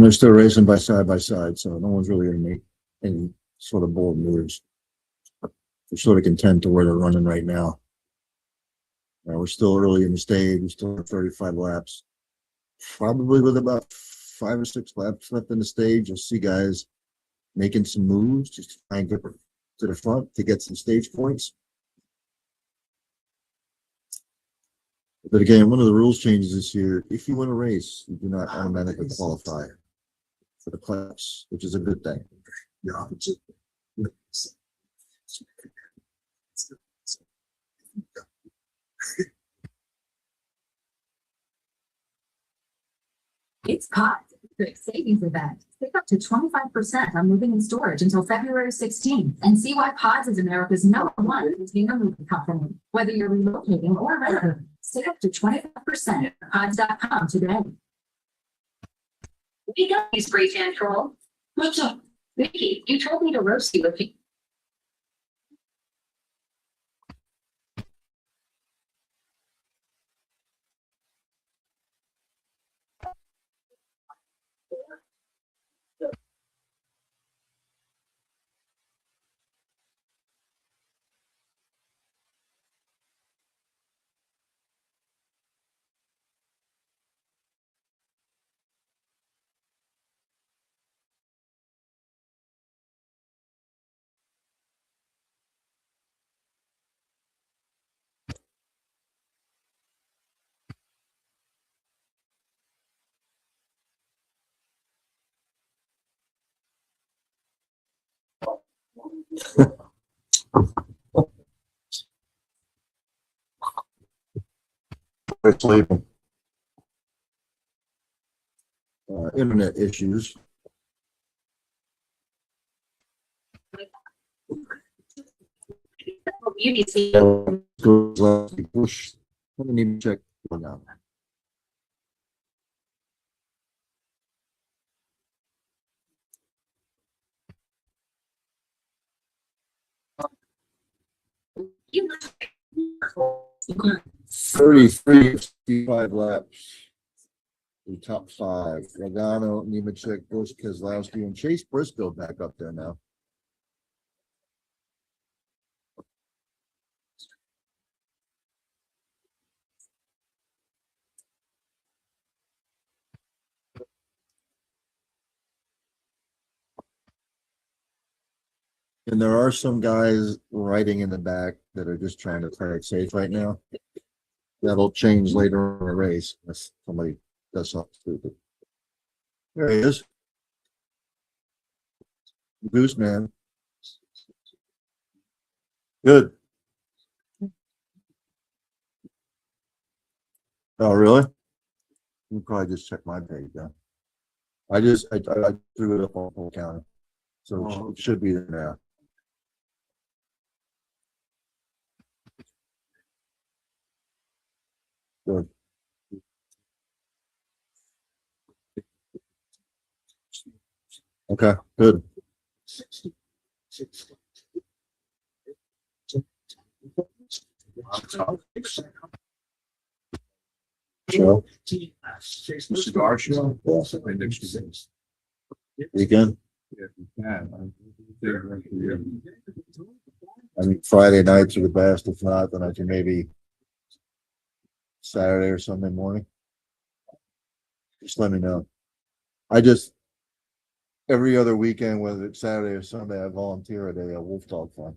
And they're still racing by side, so no one's really going to make any sort of bold moves. They're sort of content to where they're running right now. We're still early in the stage. We still have 35 laps. Probably with about 5 or 6 laps left in the stage, you'll see guys making some moves just to try and get to the front to get some stage points. But again, one of the rules changes this year, if you win a race, you do not automatically qualify for the class, which is a good thing. It's Cod, the savings event. Pick up to 25% on moving and storage until February 16th, and see why Pods is America's #1 container moving company. Whether you're relocating or renting, save up to 25% at pods.com today. We got you, spray tan troll. What's up? Vicky, you told me to roast you if you. Sleeping. Internet issues. You see. Push. Let me even check one out. You 33, 55 laps. The top 5. Logano, Nemechek, Bush, Keselowski, and Chase Briscoe back up there now. And there are some guys riding in the back that are just trying to play it safe right now. That'll change later in the race if somebody does something stupid. There he is. Goose man. Good. Oh, really? You probably just check my page down. I threw it up on full counter. So it should be there now. Good. Okay, good. Show. Cigar show. Weekend. Yeah. I mean, Friday nights are the best. If not, then I can maybe Saturday or Sunday morning. Just let me know. Every other weekend, whether it's Saturday or Sunday, I volunteer at a Wolf Dog Fund.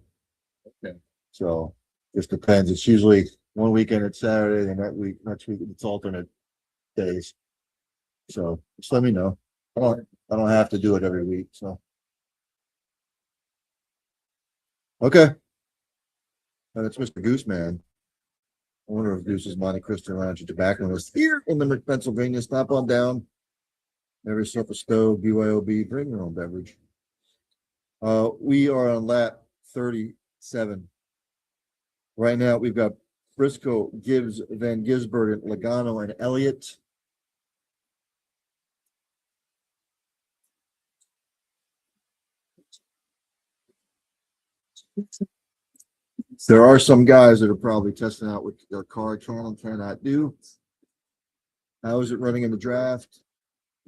Okay. So just depends. It's usually one weekend it's Saturday, and next week it's alternate days. So just let me know. I don't have to do it every week. So okay. And it's Mr. Gooseman, owner of Goose's Monte Cristo Lounge and Tobacconist here in Limerick, Pennsylvania. Stop on down. Have yourself a stove, BYOB, bring your own beverage. We are on lap 37. Right now, we've got Briscoe, Gibbs, Van Gisbergen, Logano, and Elliott. There are some guys that are probably testing out what their car can and cannot do. How is it running in the draft?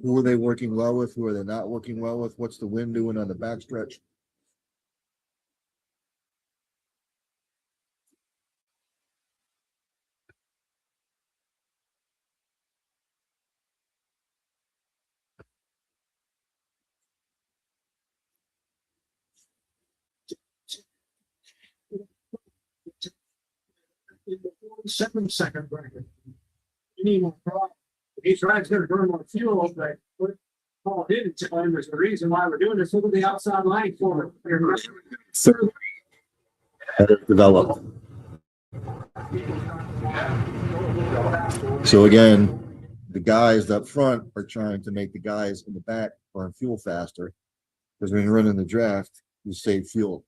Who are they working well with? Who are they not working well with? What's the wind doing on the backstretch? In the 47-second bracket. You need more product. He's trying to burn more fuel, but what Paul didn't tell him is the reason why we're doing this. Look at the outside line for it. Better developed. So again, the guys up front are trying to make the guys in the back burn fuel faster. Because when you're running the draft, you save fuel.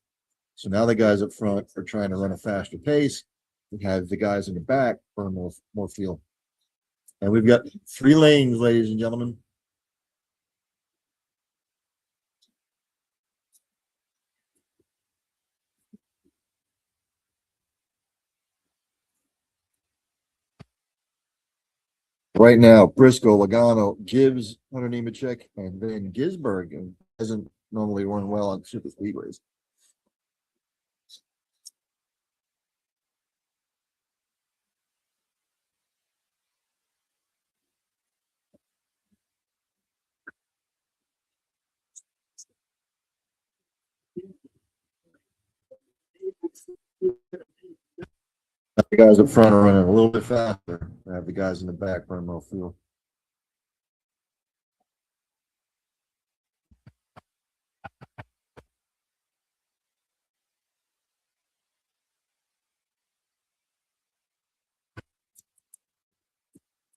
So now the guys up front are trying to run a faster pace and have the guys in the back burn more fuel. And we've got 3 lanes, ladies and gentlemen. Right now, Briscoe, Logano, Gibbs under Nemechek, and then Gisberg doesn't normally run well on super speedways. The guys up front are running a little bit faster. Have the guys in the back burn more fuel.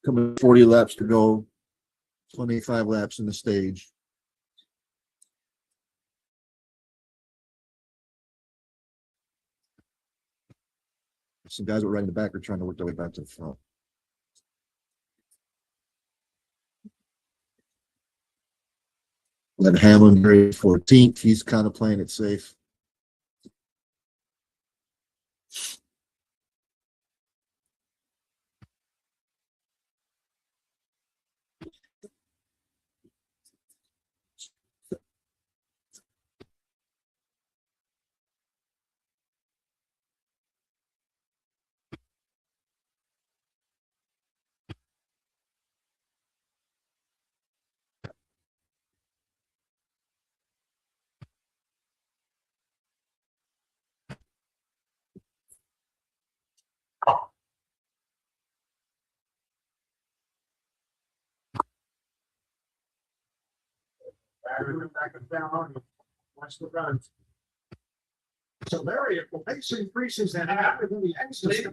Coming 40 laps to go, 25 laps in the stage. Some guys that were right in the back are trying to work their way back to the front. Then Hamlin, 14th, he's kind of playing it safe. Back and down on you. Watch the runs. So Larry, if the pace increases and after the exit, how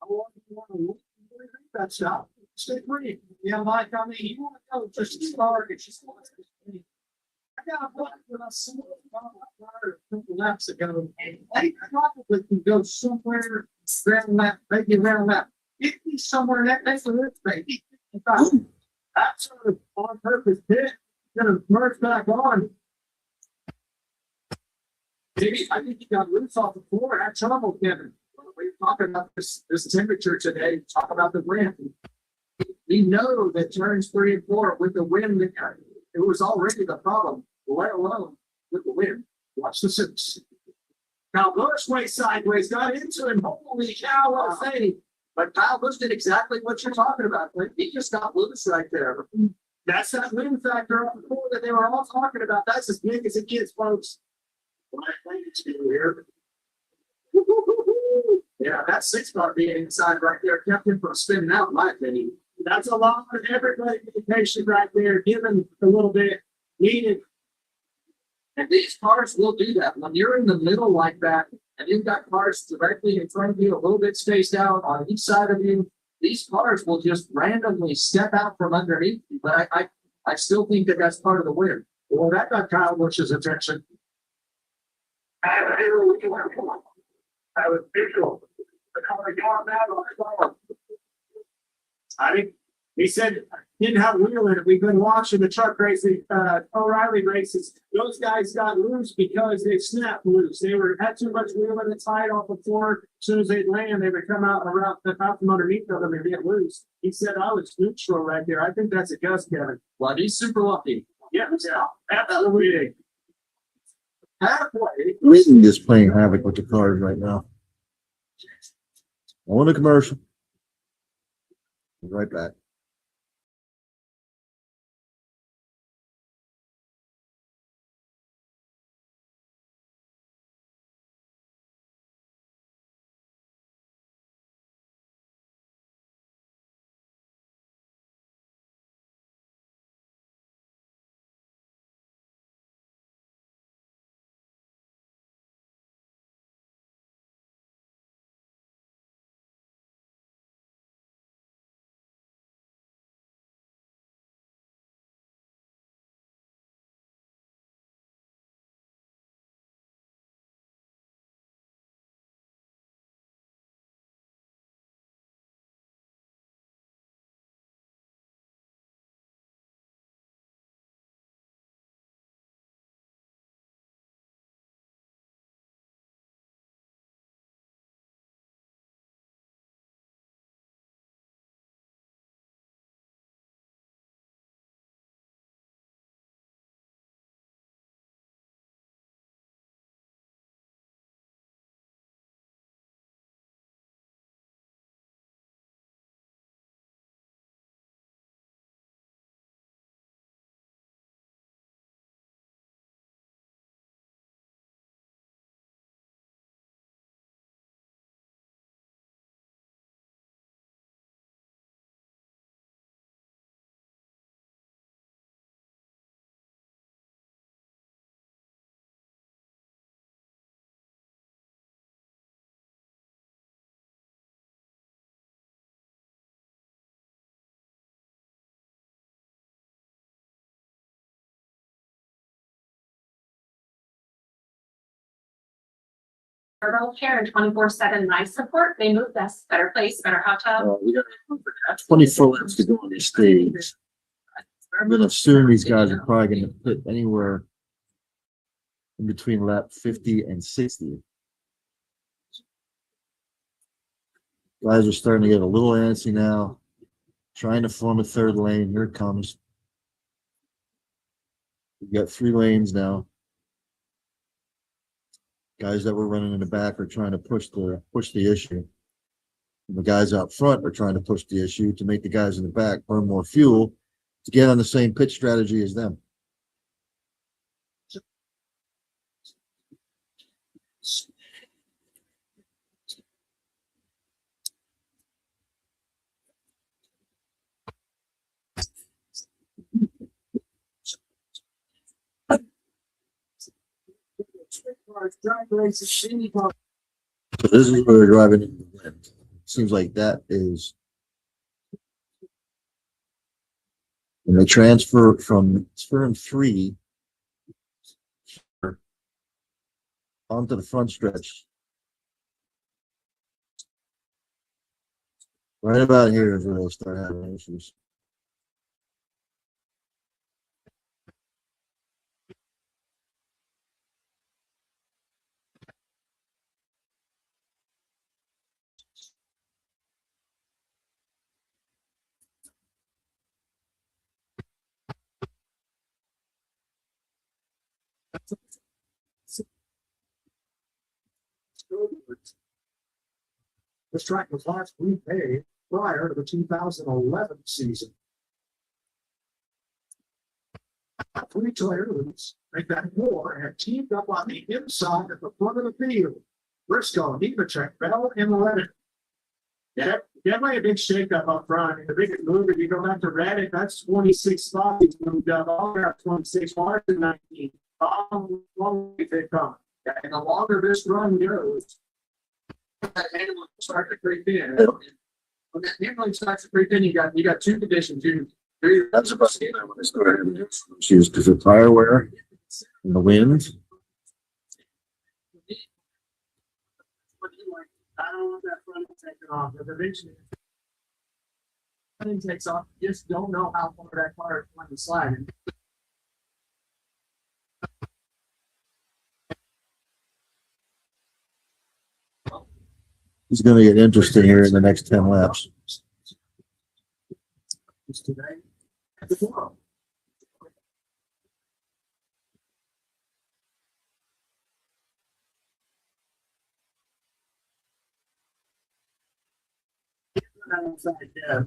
long do you want to read that stuff? Stay free. Yeah, like I mean, you want to go just start. It's just I got a block when I saw a couple laps ago. I probably can go somewhere around that, maybe around that 50 somewhere in that neighborhood, maybe 55. That's sort of on purpose pit. Gonna merge back on. Maybe I think you got loose off the floor. Had trouble, Kevin. We're talking about this temperature today. Talk about the wind. We know that turns 3 and 4 with the wind, it was already the problem, let alone with the wind. Watch the 6. Now Bush way sideways, got into him. Holy cow, what a save. But Kyle Bush did exactly what you're talking about. He just got loose right there. That's that wind factor up before that they were all talking about. That's as big as it gets, folks. Here. Yeah, that 6-car being inside right there kept him from spinning out, in my opinion. That's a lot of everybody being patient right there, giving a little bit needed. And these cars will do that. When you're in the middle like that, and you've got cars directly in front of you, a little bit spaced out on each side of you, these cars will just randomly step out from underneath you. But I still think that that's part of the win. Well, that got Kyle Busch's attention. I was visual. I think He said, didn't have wheel in it. We've been watching the truck racing, O'Reilly races. Those guys got loose because they snapped loose. They had too much wheel in it, tied off the floor. As soon as they'd land, they would come out around out from underneath of them and get loose. He said, I was neutral right there. I think that's a gust, Kevin. Well, he's super lucky. Yeah, absolutely. Halfway. Wheaton is playing havoc with the cars right now. On a commercial. Be right back. Turtle care and 24/7 life support. They moved us. Better place, better hot tub. We got 24 laps to go on this stage. I'm gonna assume these guys are probably gonna put anywhere in between lap 50 and 60. Guys are starting to get a little antsy now, trying to form a third lane. Here it comes. We've got 3 lanes now. Guys that were running in the back are trying to push the issue. And the guys out front are trying to push the issue to make the guys in the back burn more fuel to get on the same pitch strategy as them. So this is where we're driving into the wind. Seems like that is when they transfer from turn 3 onto the front stretch. Right about here is where they'll start having issues. This track was last repaved prior to the 2011 season. 3 Toyotas make that war and teamed up on the inside at the front of the field. Briscoe, Nemechek, Bell, and Levitt. Yeah, definitely a big shakeup up front. And the biggest move, if you go back to Reddit, that's 26 spots. He's moved up. All got 26, Martin 19. Long way they come. And the longer this run goes, that handling starts to creep in. When that handling starts to creep in, you got 2 conditions. That's about the time when I started having issues because of tire wear and the wind. I don't want that front taken off. But eventually, thing takes off, you just don't know how far that car is going to slide. It's gonna get interesting here in the next 10 laps. Just today. And tomorrow. Yeah.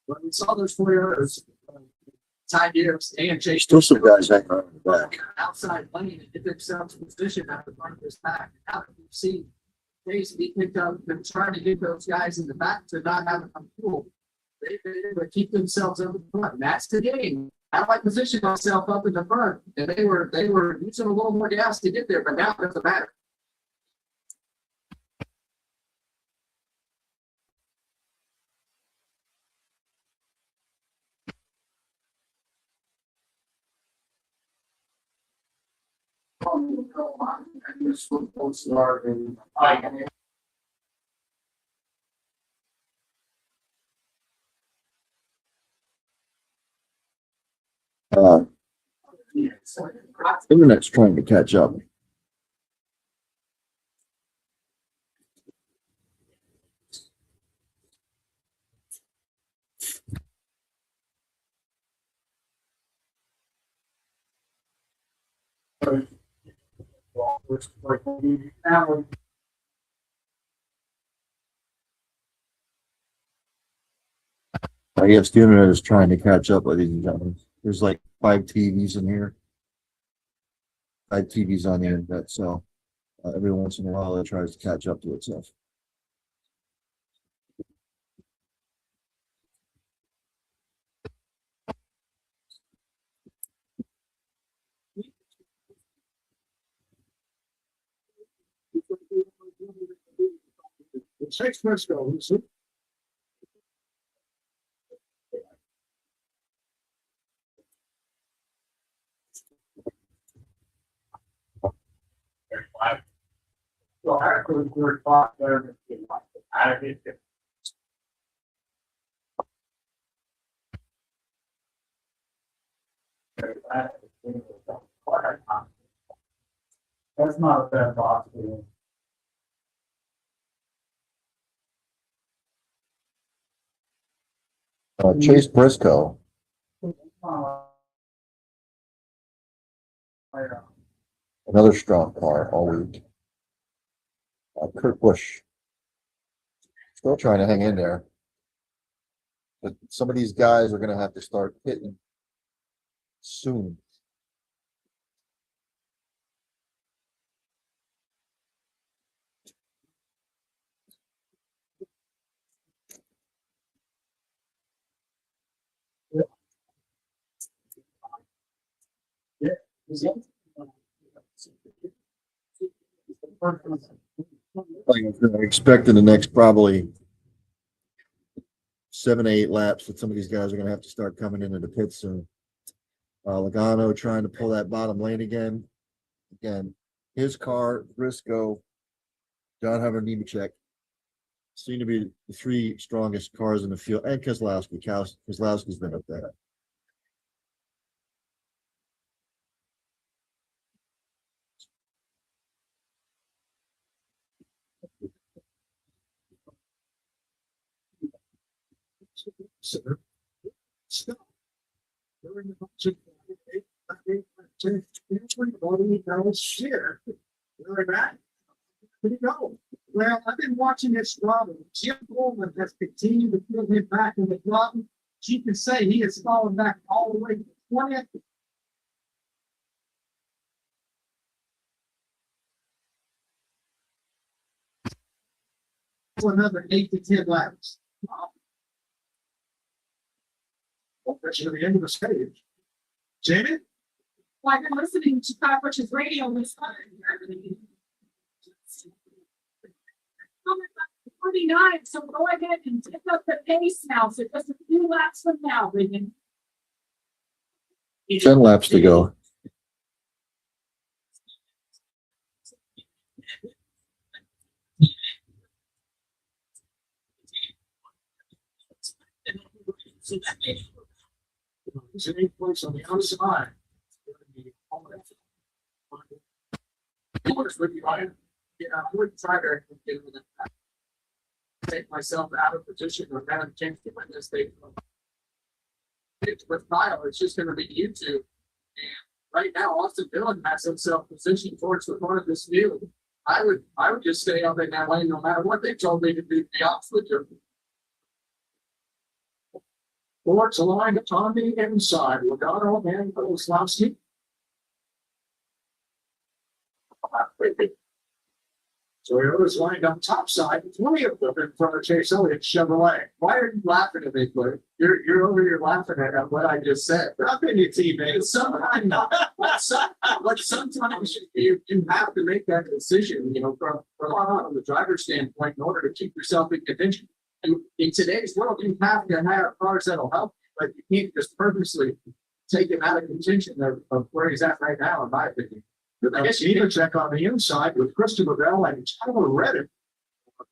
When we saw those 4 Ty Gibbs and Chase Still some guys hanging around in the back. outside lane and get themselves in position at the front of his back. How do you see Chase be picked up and trying to get those guys in the back to not have a pool? They were keep themselves up in front. And that's the game. How do I position myself up in the front? And they were using a little more gas to get there, but now it doesn't matter. This football start and Uh, internet's trying to catch up. I guess the internet is trying to catch up, ladies and gentlemen. There's like 5 TVs in here. 5 TVs on the internet, so every once in a while it tries to catch up to itself. Chase Briscoe, that's not a bad box. Chase Briscoe, another strong car all week. Kurt Busch, still trying to hang in there. But some of these guys are going to have to start hitting soon. I expect in the next probably 7 to 8 laps that some of these guys are going to have to start coming into the pit soon. Logano trying to pull that bottom lane again. Again, his car, Briscoe, John Hunter, Nemechek seem to be the 3 strongest cars in the field, and Keselowski. Keselowski's been up there. Stop. During the function, everybody knows share. Very bad. Where'd he go? Well, I've been watching this drama. Jim Coleman has continued to put him back in the drama. You can say he has fallen back all the way to 20th. For another 8 to 10 laps. Well, that's to the end of the stage. Jamie? Well, I've been listening to Cockroach's radio this time. 49, so go ahead and take up the pace now. So just a few laps from now, Regan. 10 laps to go. He's in eighth place on the outside. With you, Ryan. Yeah, I wouldn't try to get with that. Take myself out of position or have a chance to win this thing. With Kyle, it's just going to be you two. And right now, Austin Dillon has himself positioned towards the front of this field. I would just stay up in that lane no matter what they told me to do. The opposite. Forks aligned on the inside. Logano and Koloslavsky. Toyota's lined up top side. 20 of them in front of Chase Elliott Chevrolet. Why are you laughing at me, Clay? You're over here laughing at what I just said. I've been your teammate. Sometimes, sometimes you have to make that decision, from the driver's standpoint in order to keep yourself in contention. And in today's world, you have to have cars that'll help, but you can't just purposely take him out of contention of where he's at right now, in my opinion. I guess you need to check on the inside with Christopher Bell and Tyler Reddick.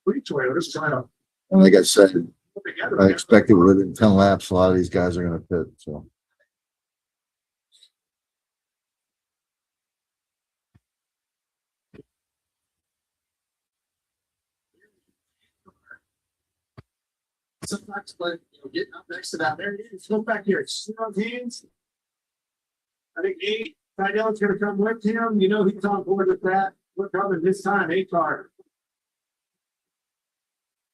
Three Toyotas trying to And like I said, put together. I expected within 10 laps, a lot of these guys are gonna pit, so. Sometimes, but getting up next to that, there it is. Look back here. Strong hands. I think Nate Fidel's going to come with him. He's on board with that. We're coming this time, 8 car.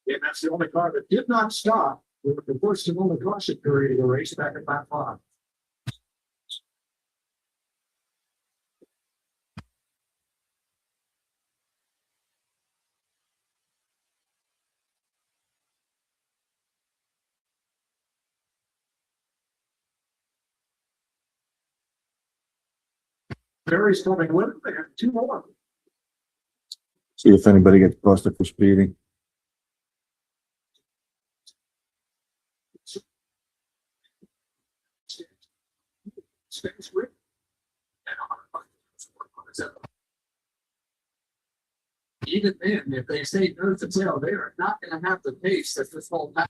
Yeah, that's the only car that did not stop with the first and only caution period of the race back at lap 5. Barry's coming with him. They have 2 more. See if anybody gets busted for speeding. Stays with. Even then, if they say nose to tail, they are not going to have the pace that this whole time.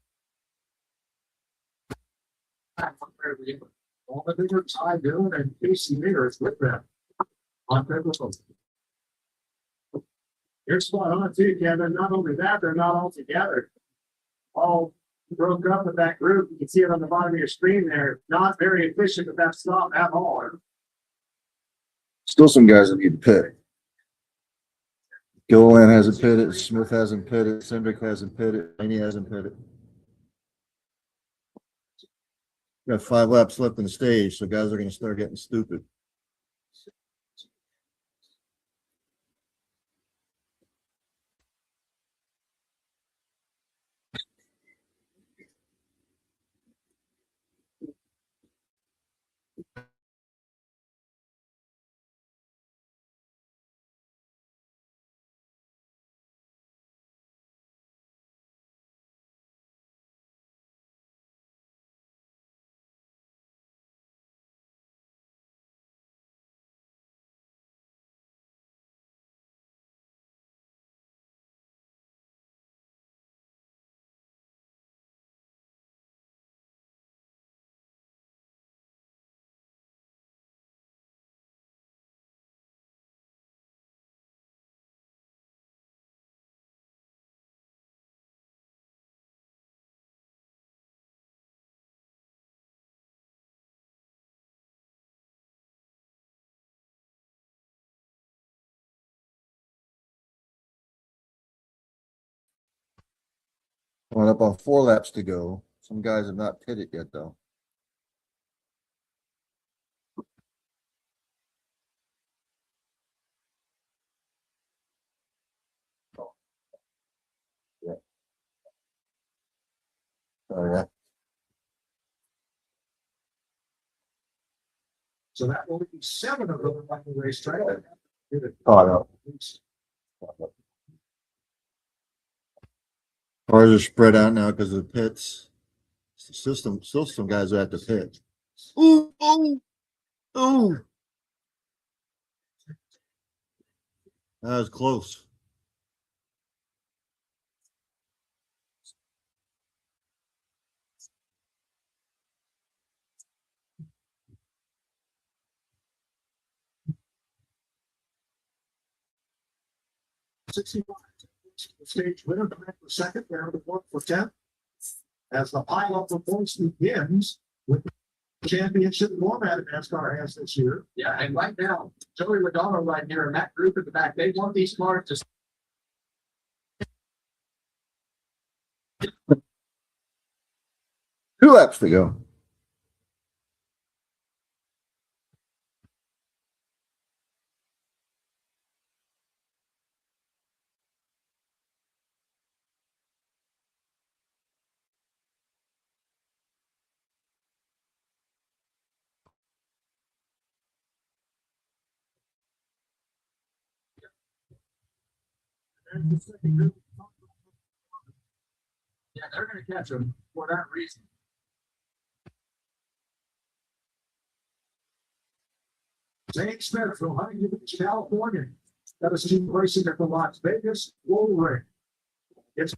All the bigger Ty Dillon and Casey Mayer is with them. On purpose. You're spot on too, Kevin. Not only that, they're not all together. All broke up with that group. You can see it on the bottom of your screen there. Not very efficient with that stop at all. Still some guys that need to pit. Gilliland hasn't pitted, Smith hasn't pitted, Cindric hasn't pitted, Laney hasn't pitted. Got 5 laps left in the stage, so guys are gonna start getting stupid. Going up on 4 laps to go. Some guys have not pitted yet, though. Oh, yeah. So that will be 7 of them on the racetrack. Caught up. Cars are spread out now because of the pits. Still some guys are at the pit. Ooh, ooh, ooh. That was close. 65. The stage winner back for second, there the one for 10. As the pile-up for points begins with the championship format NASCAR has this year. Yeah, and right now, Joey Logano right here in that group at the back, they want these cars to. 2 laps to go. And the second group, Yeah, they're gonna catch them for that reason. Zane Smith from Huntington Beach, California. Got a team racing at the Las Vegas Roll Ring. It's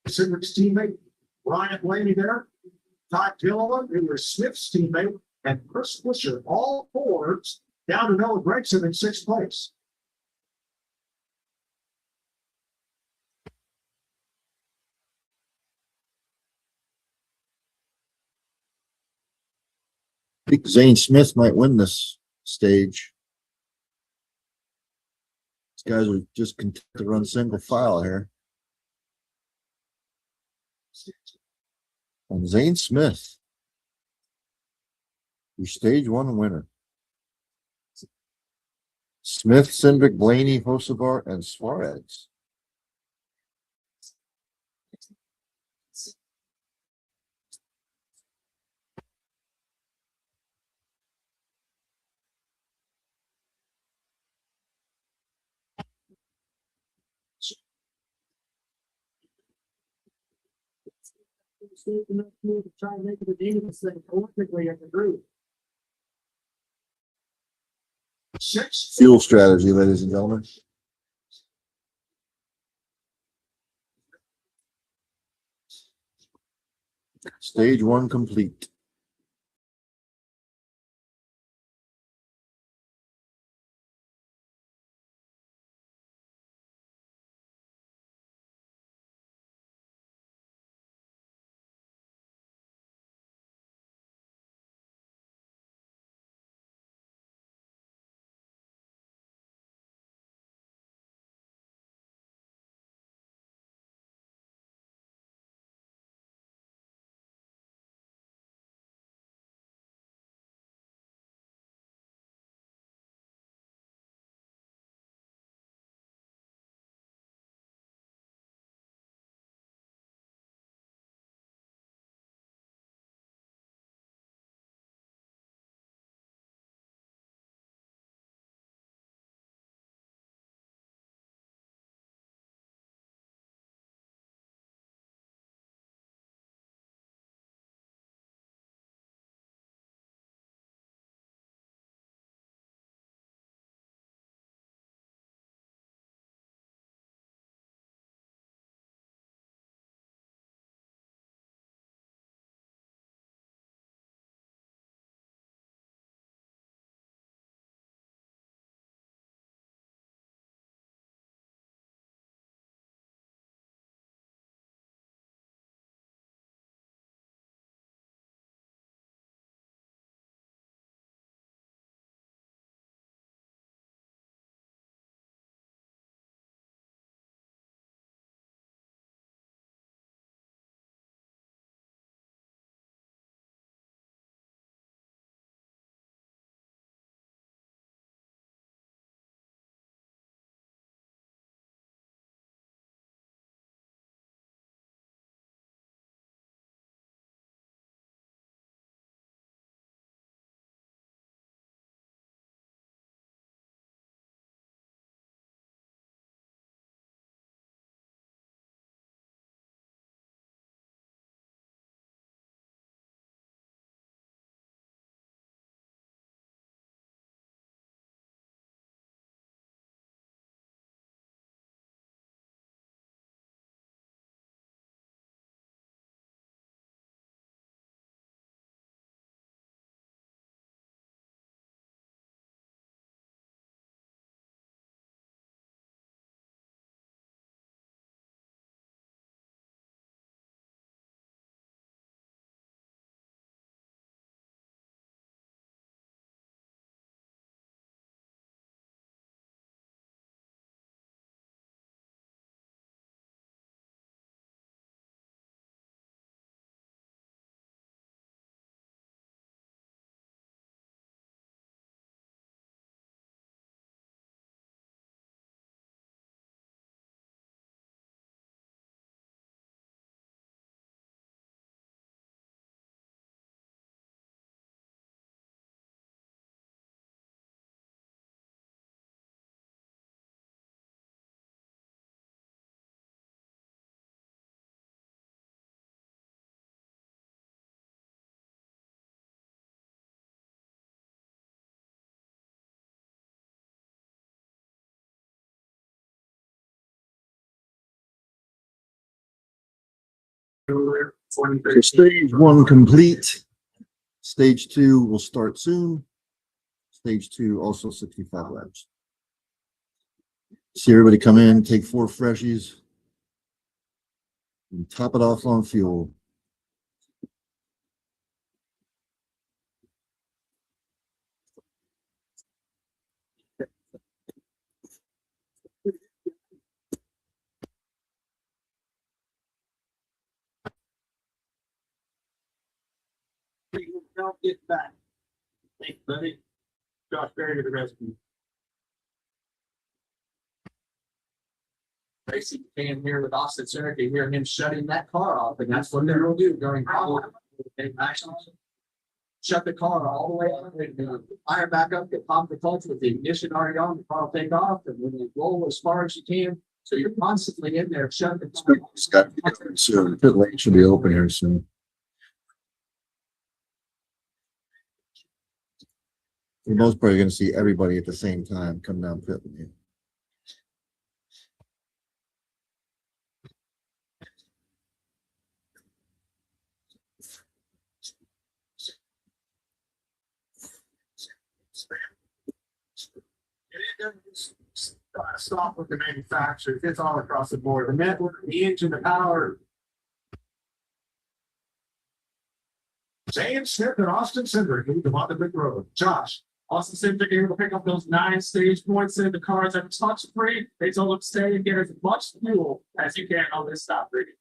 Cedric's teammate, Ryan Blaney there. Todd Gilliland, who was Smith's teammate, and Chris Fisher, all fours down to Noah Gregson in sixth place. I think Zane Smith might win this stage. These guys are just content to run single file here. And Zane Smith, your stage one winner. Smith, Sindvik, Blaney, Hocevar, and Suarez. Try and make it a dangerous thing politically in the group. Six. Fuel strategy, ladies and gentlemen. Stage one complete. So stage one complete. Stage two will start soon. Stage two also 65 laps. See everybody come in, take 4 freshies, and top it off on fuel. Don't get back. Thanks, buddy. Josh Berry to the rescue. Tracy came here with Austin Center to hear him shutting that car off, and that's what they'll do during. Shut the car all the way up, and fire back up, get pump the clutch with the ignition already on, the car will take off, and when you roll as far as you can, so you're constantly in there, shut the. It's got to be open soon. Pit lane should be open here soon. We're most probably going to see everybody at the same time come down pit lane. It doesn't stop with the manufacturers. It's all across the board. The network, the engine, the power. James Smith and Austin Cindric move them on the big road. Josh. Austin Cindric able to pick up those 9 stage points in the cars at touch free. They told him to stay and get as much fuel as you can on this stop reading.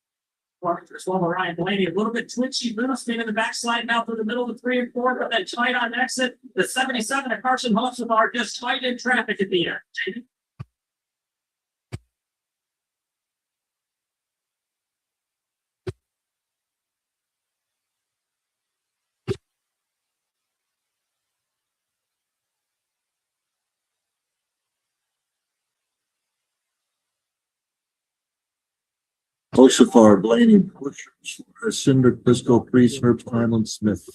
Swallow Ryan Blaney, a little bit twitchy, little speed in the backslide now through the middle of the 3 and 4, but then tight on exit. The 77 of Carson Hoffman are just tight in traffic at the end. Jamie? Oshafar, Blaney, Cinder, Briscoe, Priest, Herbst, Hanlon, Smith.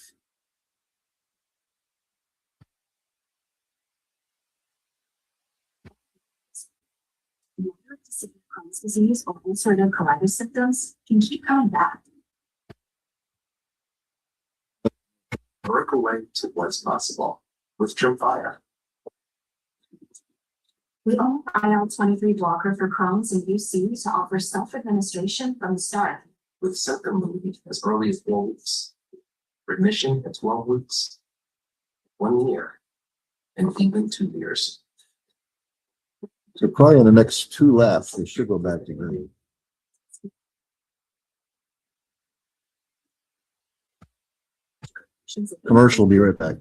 Crohn's disease or ulcerative colitis symptoms can keep coming back. Work away to what's possible with Tremfya. We own IL-23 blocker for Crohn's and UC to offer self-administration from the start. With symptom relief as early as 4 weeks, remission at 12 weeks, 1 year, and even 2 years. So probably in the next 2 laps, they should go back to green. Commercial will be right back.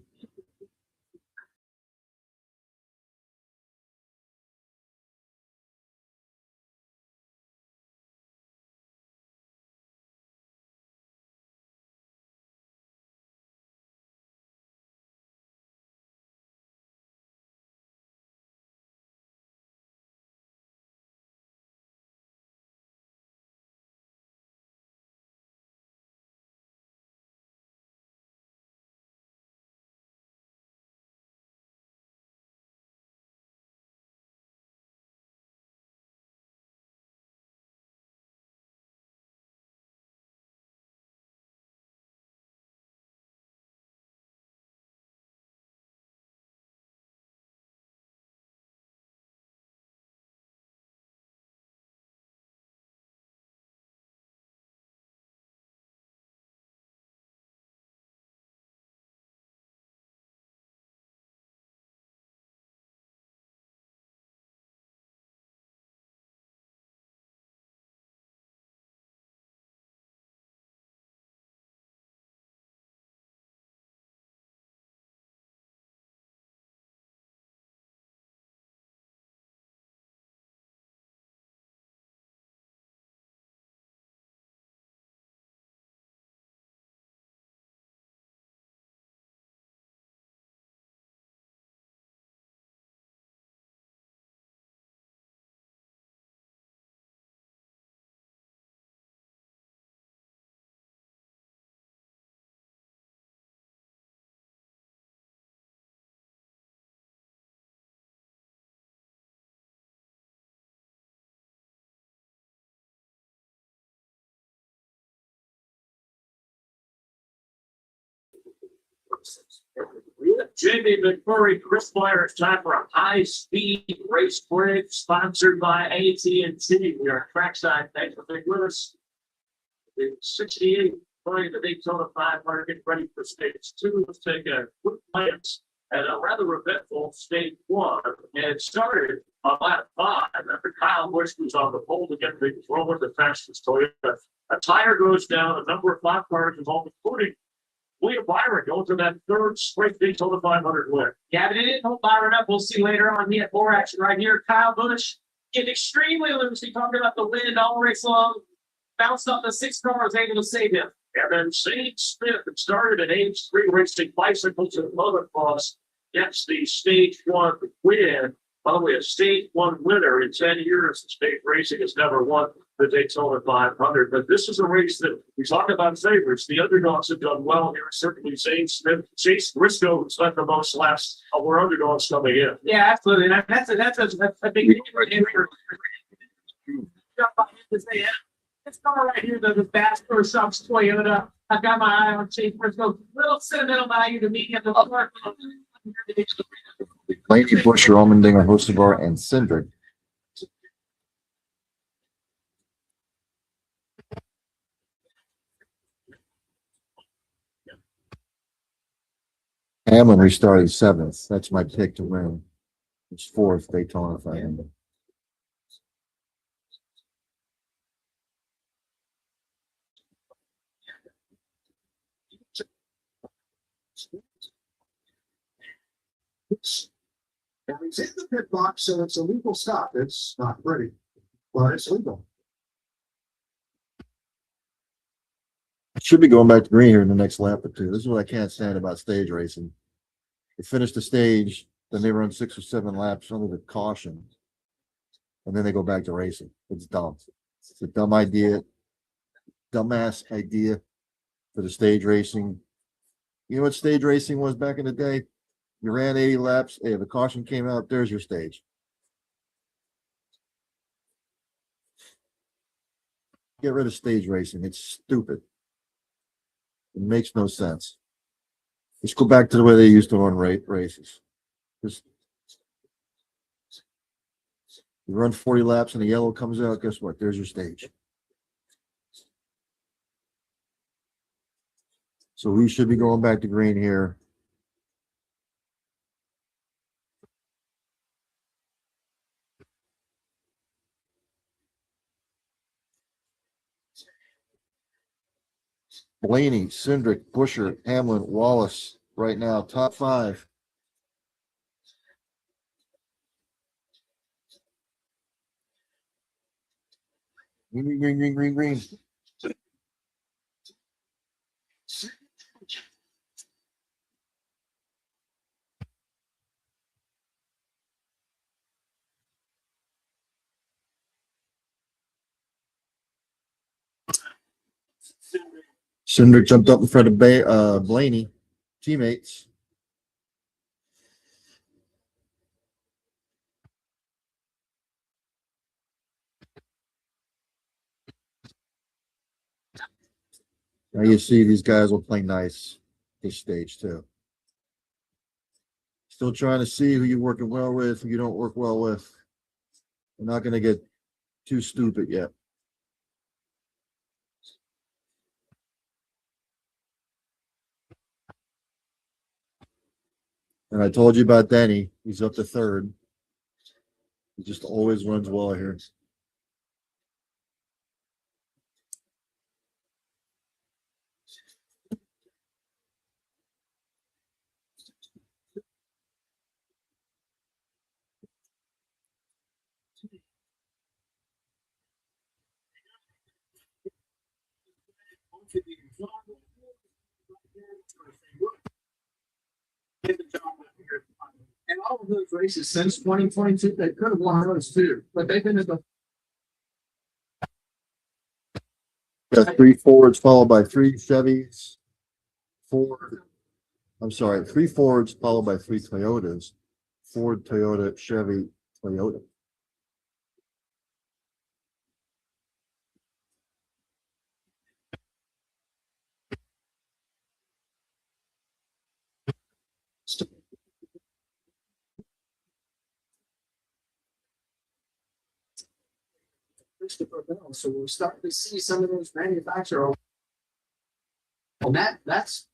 Jamie McMurray, Chris Meyer, it's time for a high-speed race break sponsored by AT&T. We are trackside. Thanks for being with us. The 68 playing the Daytona 500, get ready for stage 2. Let's take a quick glance at a rather eventful stage 1. And it started on lap 5 after Kyle Busch was on the pole to get the rolling the fastest Toyota. A tire goes down, a number of lap cars involved, including William Byron going to that third straight Daytona 500 win. Yeah, but it didn't hold Byron up. We'll see later on. He had more action right here. Kyle Busch getting extremely loose. He talked about the wind all race long. Bounced off the 6 car, was able to save him. And then Shane Smith, that started at age 3 racing bicycles and motocross, gets the stage 1 win. By the way, a stage 1 winner in 10 years of stage racing has never won the Daytona 500. But this is a race that we talk about favorites. The underdogs have done well here. Certainly Shane Smith, Chase Briscoe, who spent the most laps of our underdogs coming in. Yeah, absolutely. That's a big thing for him. This car right here, the Bass Pro Shops Toyota. I've got my eye on Chase Briscoe. Little sentimental value to me. Blaney, Busher, Almendinger, Hosevar, and Cindric. Hamlin restarted 7th. That's my pick to win. It's 4th Daytona 500. And he's in the pit box, so it's a legal stop. It's not pretty, but it's legal. Should be going back to green here in the next lap or 2. This is what I can't stand about stage racing. They finish the stage, then they run 6 or 7 laps under the caution, and then they go back to racing. It's dumb. It's a dumb idea, dumbass idea for the stage racing. You know what stage racing was back in the day? You ran 80 laps. Hey, the caution came out. There's your stage. Get rid of stage racing. It's stupid. It makes no sense. Let's go back to the way they used to run races. Just you run 40 laps and the yellow comes out. Guess what? There's your stage. So we should be going back to green here. Blaney, Cindric, Busher, Hamlin, Wallace, right now, top 5. Green, green, green, green, green. Cindric jumped up in front of Blaney, teammates. Now you see these guys will play nice this stage too. Still trying to see who you're working well with, who you don't work well with. We're not going to get too stupid yet. And I told you about Denny. He's up to 3rd. He just always runs well here. And all of those races since 2022, they could have won those too, but they've been at the Got 3 Fords followed by 3 Chevys. 3 Fords followed by 3 Toyotas. Ford, Toyota, Chevy, Toyota. Christopher Bell. So we're starting to see some of those manufacturers. Well, that's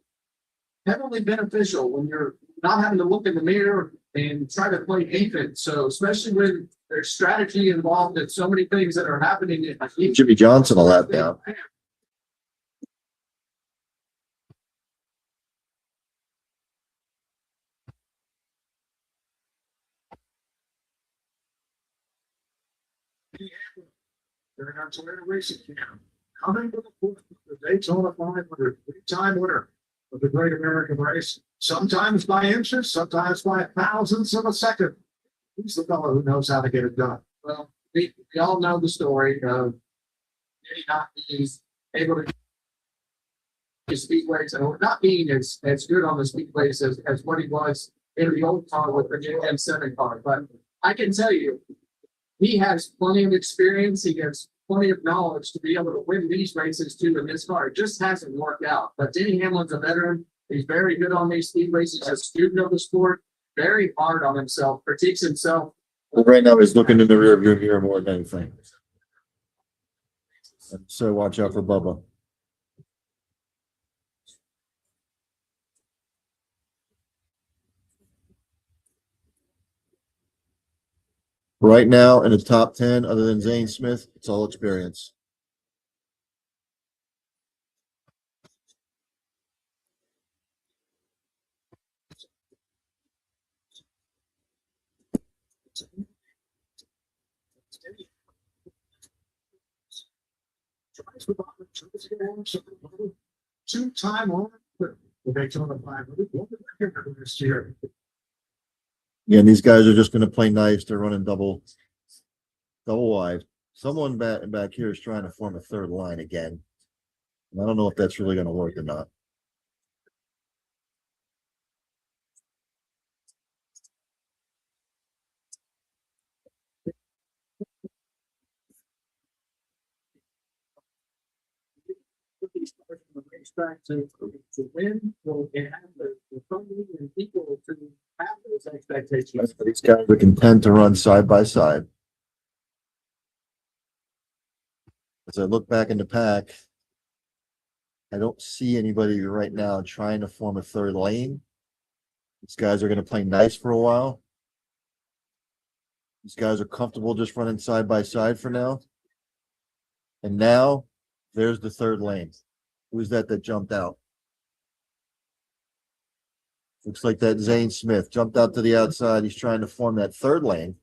heavily beneficial when you're not having to look in the mirror and try to play defense. So especially when there's strategy involved and so many things that are happening. Jimmy Johnson will lap down. During our Toyota racing camp, coming to the fourth, the Daytona 500, three-time winner of the Great American Race, sometimes by inches, sometimes by thousandths of a second. He's the fellow who knows how to get it done. Well, we all know the story of Diddy not being able to speedways and not being as good on the speedways as what he was in the old car with the new M7 car. But I can tell you, he has plenty of experience. He has plenty of knowledge to be able to win these races too in this car. It just hasn't worked out. But Denny Hamlin's a veteran. He's very good on these speedways. He's a student of the sport, very hard on himself, critiques himself. Right now, he's looking in the rear view mirror more than anything. So watch out for Bubba. Right now, in the top 10, other than Zane Smith, it's all experience. Two-time owner for the Daytona 500. What did I hear this year? Yeah, and these guys are just going to play nice. They're running double wide. Someone back here is trying to form a third line again. And I don't know if that's really going to work or not. To win, will have the funding and people to have those expectations. These guys are content to run side by side. As I look back in the pack, I don't see anybody right now trying to form a third lane. These guys are going to play nice for a while. These guys are comfortable just running side by side for now. And now there's the third lane. Who's that jumped out? Looks like that Zane Smith jumped out to the outside. He's trying to form that third lane.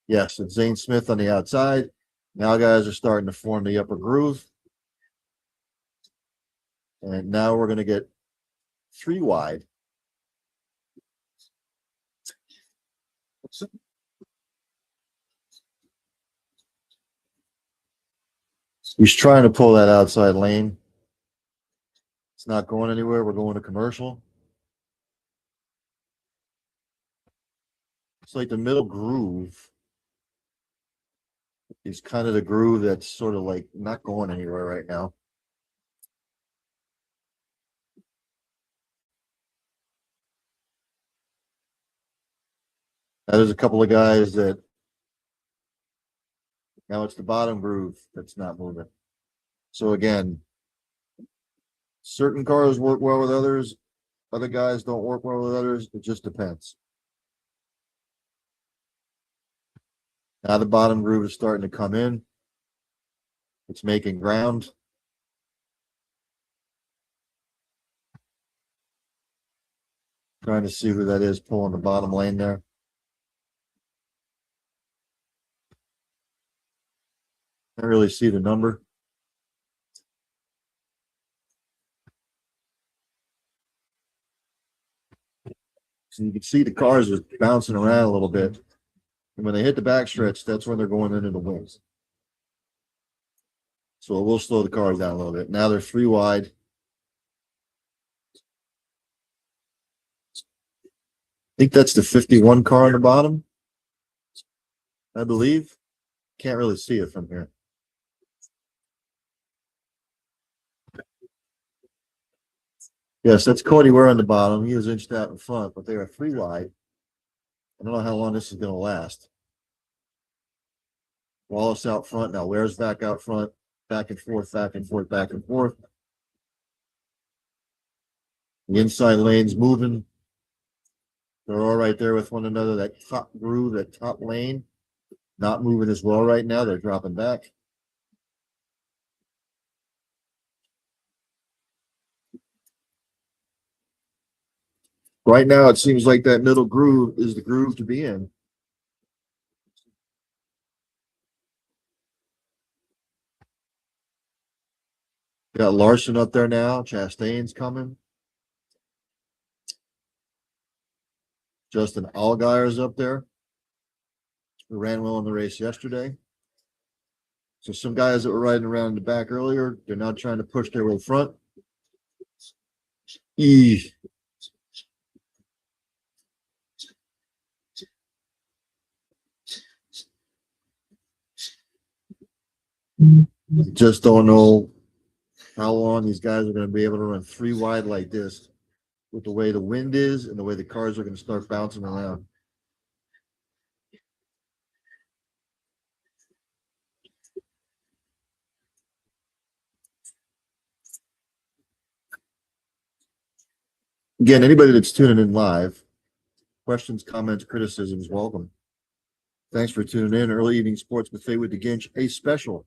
Yes, it's Zane Smith on the outside. Now guys are starting to form the upper groove. And now we're going to get three wide. He's trying to pull that outside lane. It's not going anywhere. We're going to commercial. It's like the middle groove is kind of the groove that's sort of like not going anywhere right now. Now there's a couple of guys that now it's the bottom groove that's not moving. So again, certain cars work well with others. Other guys don't work well with others. It just depends. Now the bottom groove is starting to come in. It's making ground. Trying to see who that is pulling the bottom lane there. Can't really see the number. So you can see the cars are bouncing around a little bit. And when they hit the backstretch, that's when they're going into the wings. So it will slow the cars down a little bit. Now they're three wide. I think that's the 51 car on the bottom, I believe. Can't really see it from here. Yes, that's Cody Ware on the bottom. He was inched out in front, but they are three wide. I don't know how long this is going to last. Wallace out front. Now Ware's back out front. Back and forth, back and forth, back and forth. The inside lane's moving. They're all right there with one another. That top groove, that top lane, not moving as well right now. They're dropping back. Right now, it seems like that middle groove is the groove to be in. Got Larson up there now. Chastain's coming. Justin Allgaier's up there, who ran well in the race yesterday. So some guys that were riding around in the back earlier, they're now trying to push their way front. Just don't know how long these guys are going to be able to run 3 wide like this with the way the wind is and the way the cars are going to start bouncing around. Again, anybody that's tuning in live, questions, comments, criticisms, welcome. Thanks for tuning in. Early Evening Sports Buffet with the Ginch, a special.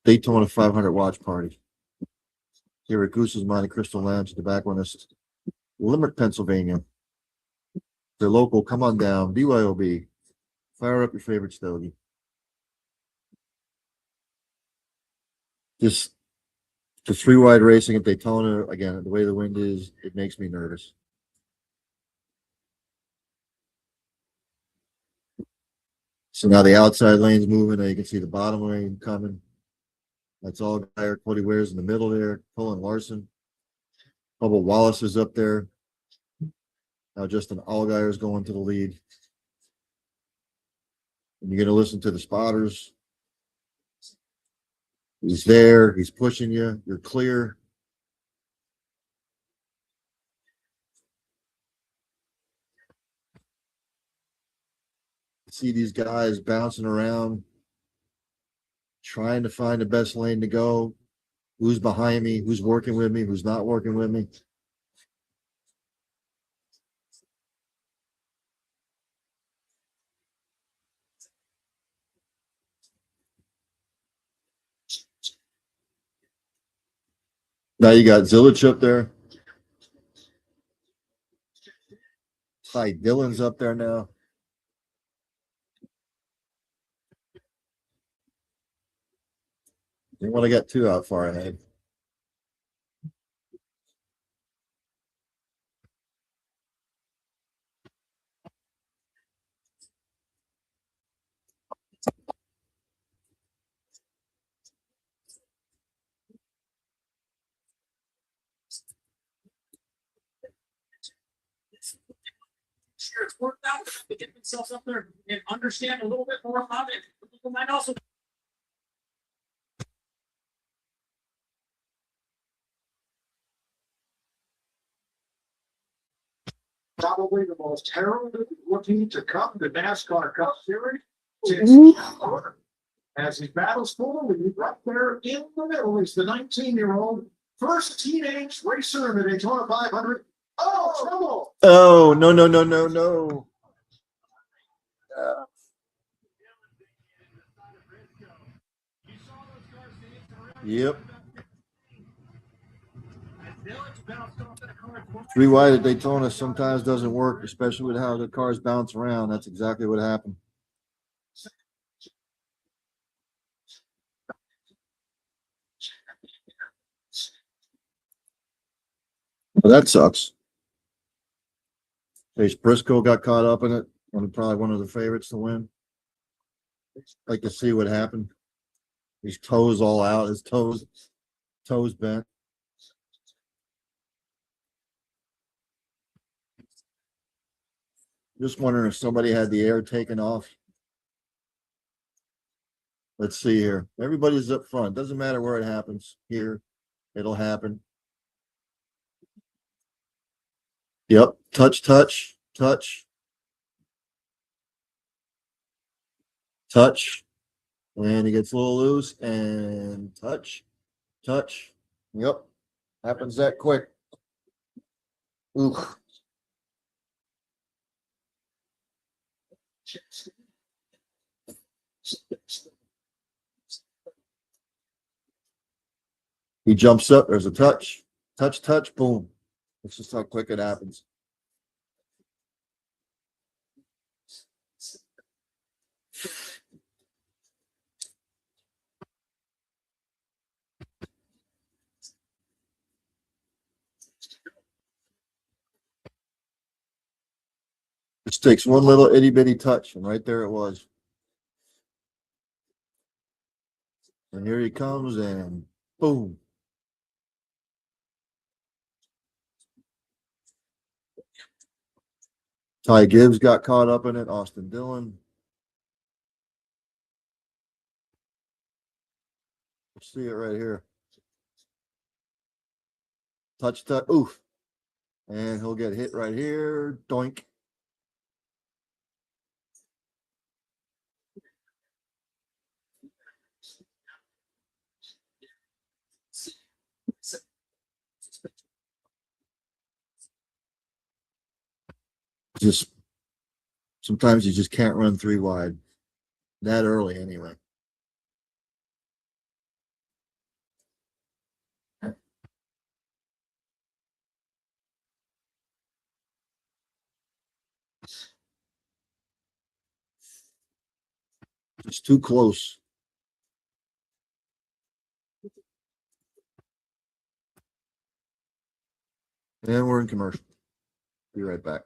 Daytona 500 watch party here at Goose's Monte Crystal Lounge, Tobacconist, Limerick, Pennsylvania. They're local. Come on down. BYOB. Fire up your favorite stogie. Just the 3 wide racing at Daytona, again, the way the wind is, it makes me nervous. So now the outside lane's moving. Now you can see the bottom lane coming. That's all Cody Ware's in the middle there, pulling Larson. Bubba Wallace is up there. Now Justin Allgaier's going to the lead. And you're going to listen to the spotters. He's there. He's pushing you. You're clear. See these guys bouncing around, trying to find the best lane to go. Who's behind me? Who's working with me? Who's not working with me? Now you got Zilich up there. Ty Dillon's up there now. Didn't want to get too out far ahead. Sure, it's worked out to get themselves up there and understand a little bit more about it. People might also. Probably the most heralded looking to come the NASCAR Cup Series. As he battles for the lead, right there in the middle is the 19-year-old first teenage racer in the Daytona 500. Oh, trouble! Oh, no. Yep. 3 wide at Daytona sometimes doesn't work, especially with how the cars bounce around. That's exactly what happened. Well, that sucks. Chase Briscoe got caught up in it. Probably one of the favorites to win. Like to see what happened. His toes all out. His toes bent. Just wondering if somebody had the air taken off. Let's see here. Everybody's up front. Doesn't matter where it happens. Here, it'll happen. Yep. Touch. touch, and he gets a little loose, and touch, touch. Yep, happens that quick. Oof. He jumps up, there's a touch, touch, touch, boom. It's just how quick it happens. Just takes one little itty bitty touch, and right there it was. And here he comes, and boom. Ty Gibbs got caught up in it. Austin Dillon. See it right here. Touch, touch. Oof. And he'll get hit right here. Doink. Just sometimes you just can't run 3 wide that early anyway. It's too close. And we're in commercial. Be right back.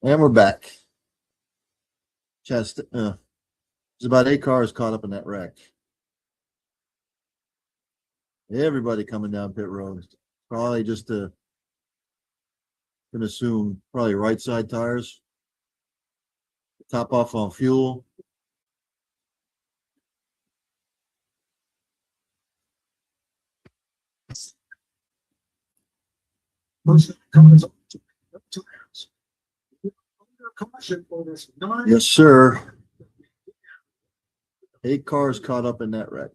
And we're back. There's about 8 cars caught up in that wreck. Everybody coming down pit road. Probably just to can assume probably right side tires. Top off on fuel. Person comes up to times. Under caution for this nine. Yes, sir. 8 cars caught up in that wreck.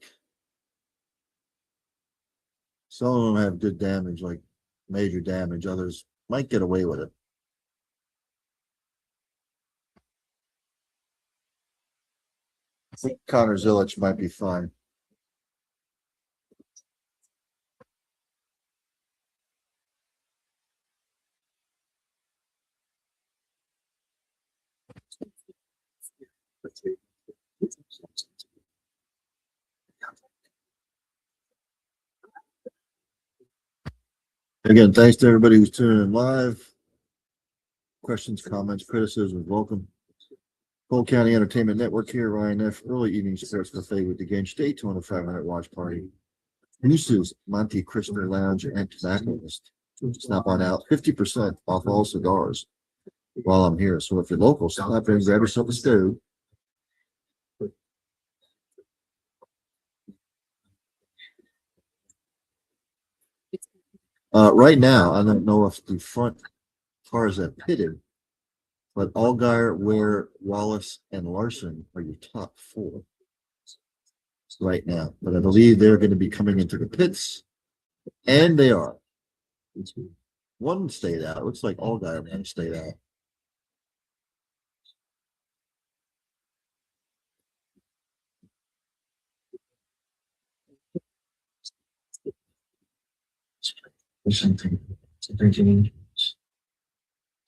Some of them have good damage, like major damage. Others might get away with it. I think Connor Zillich might be fine. Again, thanks to everybody who's tuning in live. Questions, comments, criticisms, welcome. Cole County Entertainment Network here, Ryan F. Early evening sports cafe with the Ginch Daytona 500 watch party. Moose's Monte Cristo Lounge and Tobacconist. Stop on out, 50% off all cigars while I'm here. So if you're local, stop in, grab yourself a stove. Right now, I don't know if the front cars have pitted, but Allgaier, Ware, Wallace, and Larson are your top 4 right now. But I believe they're going to be coming into the pits, and they are. One stayed out. Looks like Allgaier man stayed out.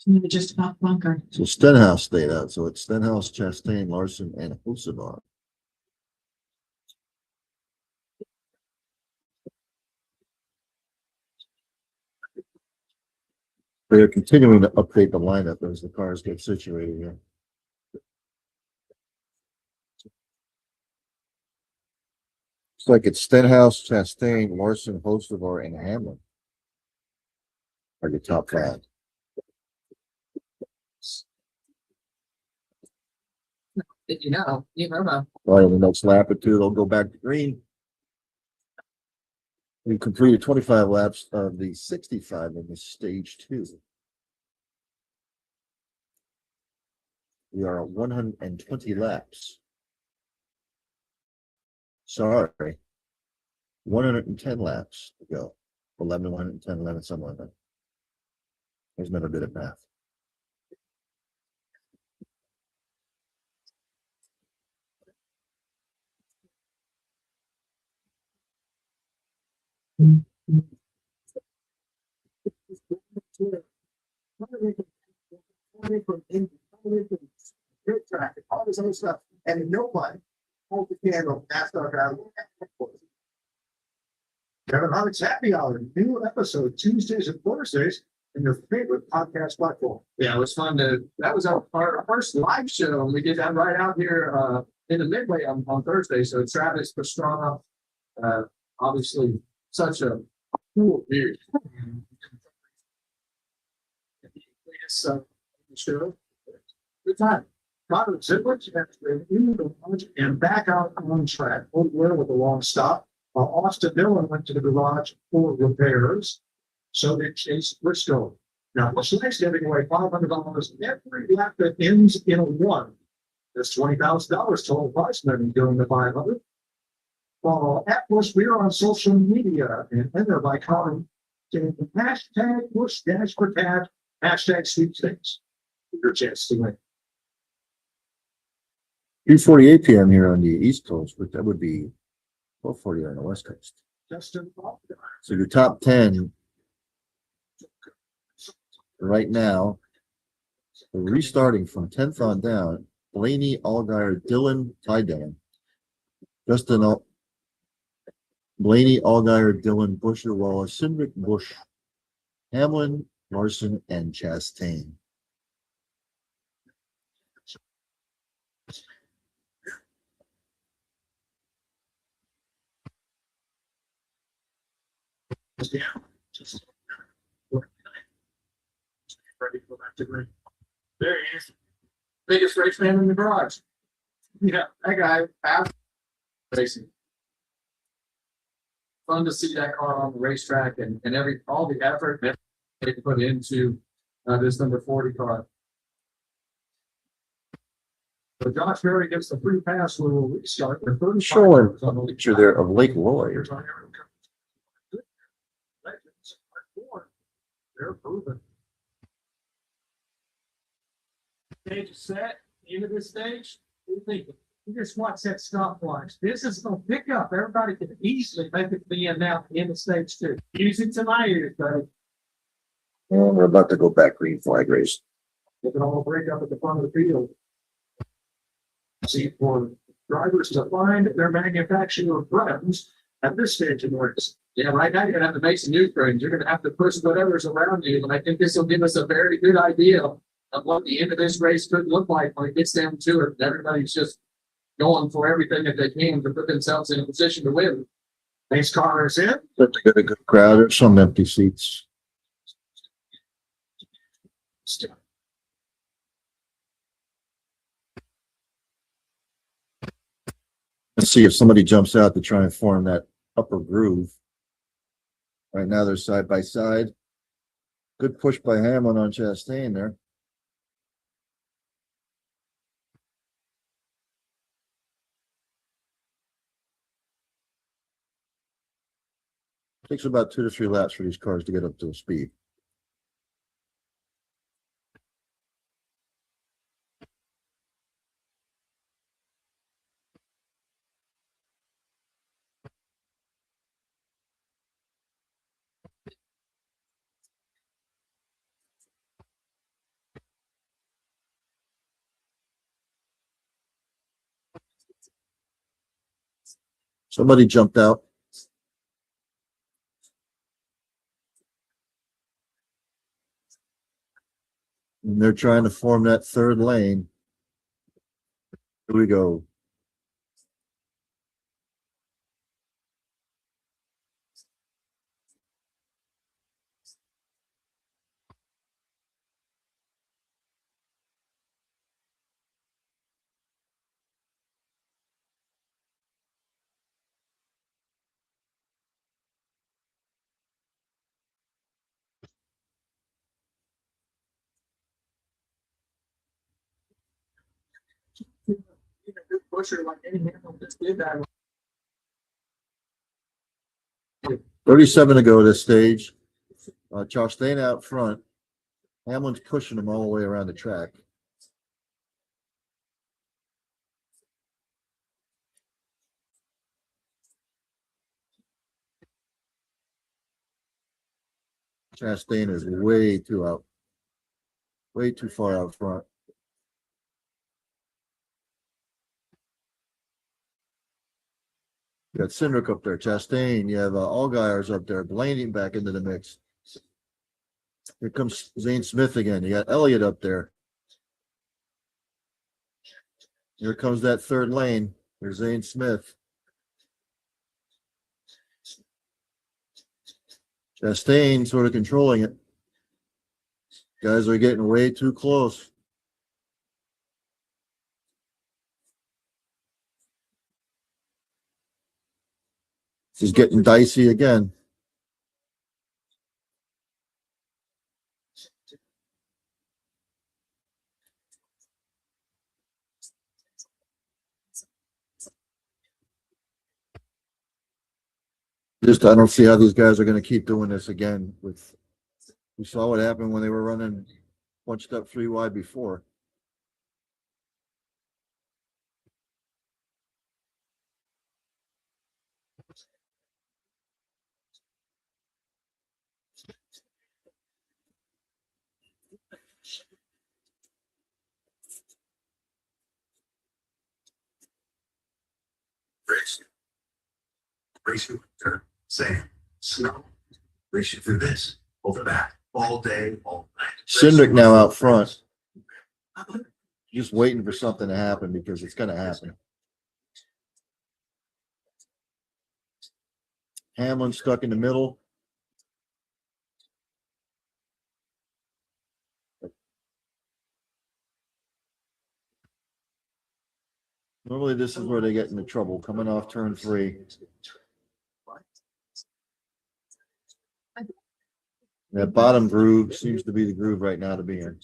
Maybe just about bunker. So Stenhouse stayed out. So it's Stenhouse, Chastain, Larson, and Hocevar. They're continuing to update the lineup as the cars get situated here. Looks like it's Stenhouse, Chastain, Larson, Hocevar, and Hamlin are your top 5. Did you know? You remember? Well, in the next lap or 2, they'll go back to green. We completed 25 laps of the 65 in the stage 2. We are at 120 laps. Sorry. 110 laps to go. 11, 110, 11, something like that. There's never been a math. Traffic, all this other stuff, and nobody hold the candle. NASCAR driver. Kevin Harvick's Happy Hour, new episode Tuesdays and Thursdays in your favorite podcast platform. Yeah, it was fun that was our first live show. And we did that right out here in the Midway on Thursday. So Travis Pastrana, obviously such a cool dude. So, sure. Good time. Connor Zillich has been in the garage and back out on track. Where with a long stop. While Austin Dillon went to the garage for repairs. So did Chase Briscoe. Now, what's next? Giving away $500 every lap that ends in a 1. There's $20,000 total prize money going to 500. Follow at Bush Beer on social media and enter by commenting hashtag Bush Dash for Cat, hashtag sweepstakes. Your chance to win. 3:48 p.m. here on the East Coast, but that would be 12:40 on the West Coast. Justin Faulkner. So your top 10 right now, we're restarting from 10th on down. Blaney, Allgaier, Dillon, Ty Dillon, Justin, Blaney, Allgaier, Dillon, Busher, Wallace, Cindric, Bush, Hamlin, Larson, and Chastain. Yeah. Just ready to go back to green. There he is. Biggest race man in the garage. Yeah, that guy, racing. Fun to see that car on the racetrack and all the effort. they put into this number 40 car. So Josh Berry gets the free pass. We will restart. They're 35 Showing on the a picture there of Lake Lloyd. They're proven. Stage is set, into this stage, what do you think? You just watch that stopwatch. This is gonna pick up. Everybody can easily make it to the end now, in the stage two. Use it to my ears, buddy. Well, we're about to go back green flag race. They can all break up at the front of the field. See, for drivers to find their manufacturer friends at this stage of the race. Yeah, right now you're gonna have to make some new friends. You're gonna have to push whatever's around you, and I think this will give us a very good idea of what the end of this race could look like when it gets down to it. Everybody's just going for everything that they can to put themselves in a position to win. Next car is in. But they got a good crowd. There's some empty seats. Let's see if somebody jumps out to try and form that upper groove. Right now they're side by side. Good push by Hamlin on Chastain there. Takes about 2 to 3 laps for these cars to get up to speed. Somebody jumped out. And they're trying to form that third lane. Here we go. Even a good pusher like Eddie Hamilton just did that. 37 to go this stage. Chastain out front. Hamlin's pushing him all the way around the track. Chastain is way too far out front. You got Cindric up there, Chastain. You have Allgaier's up there, Blaney back into the mix. Here comes Zane Smith again. You got Elliott up there. Here comes that third lane. There's Zane Smith. Chastain sort of controlling it. Guys are getting way too close. This is getting dicey again. I don't see how these guys are going to keep doing this again. We saw what happened when they were running bunched up 3 wide before. Race you winter, sand, snow, race you through this, over that, all day, all night. Cindric now out front, just waiting for something to happen because it's going to happen. Hamlin stuck in the middle. Normally this is where they get into trouble, coming off turn 3. That bottom groove seems to be the groove right now to be in.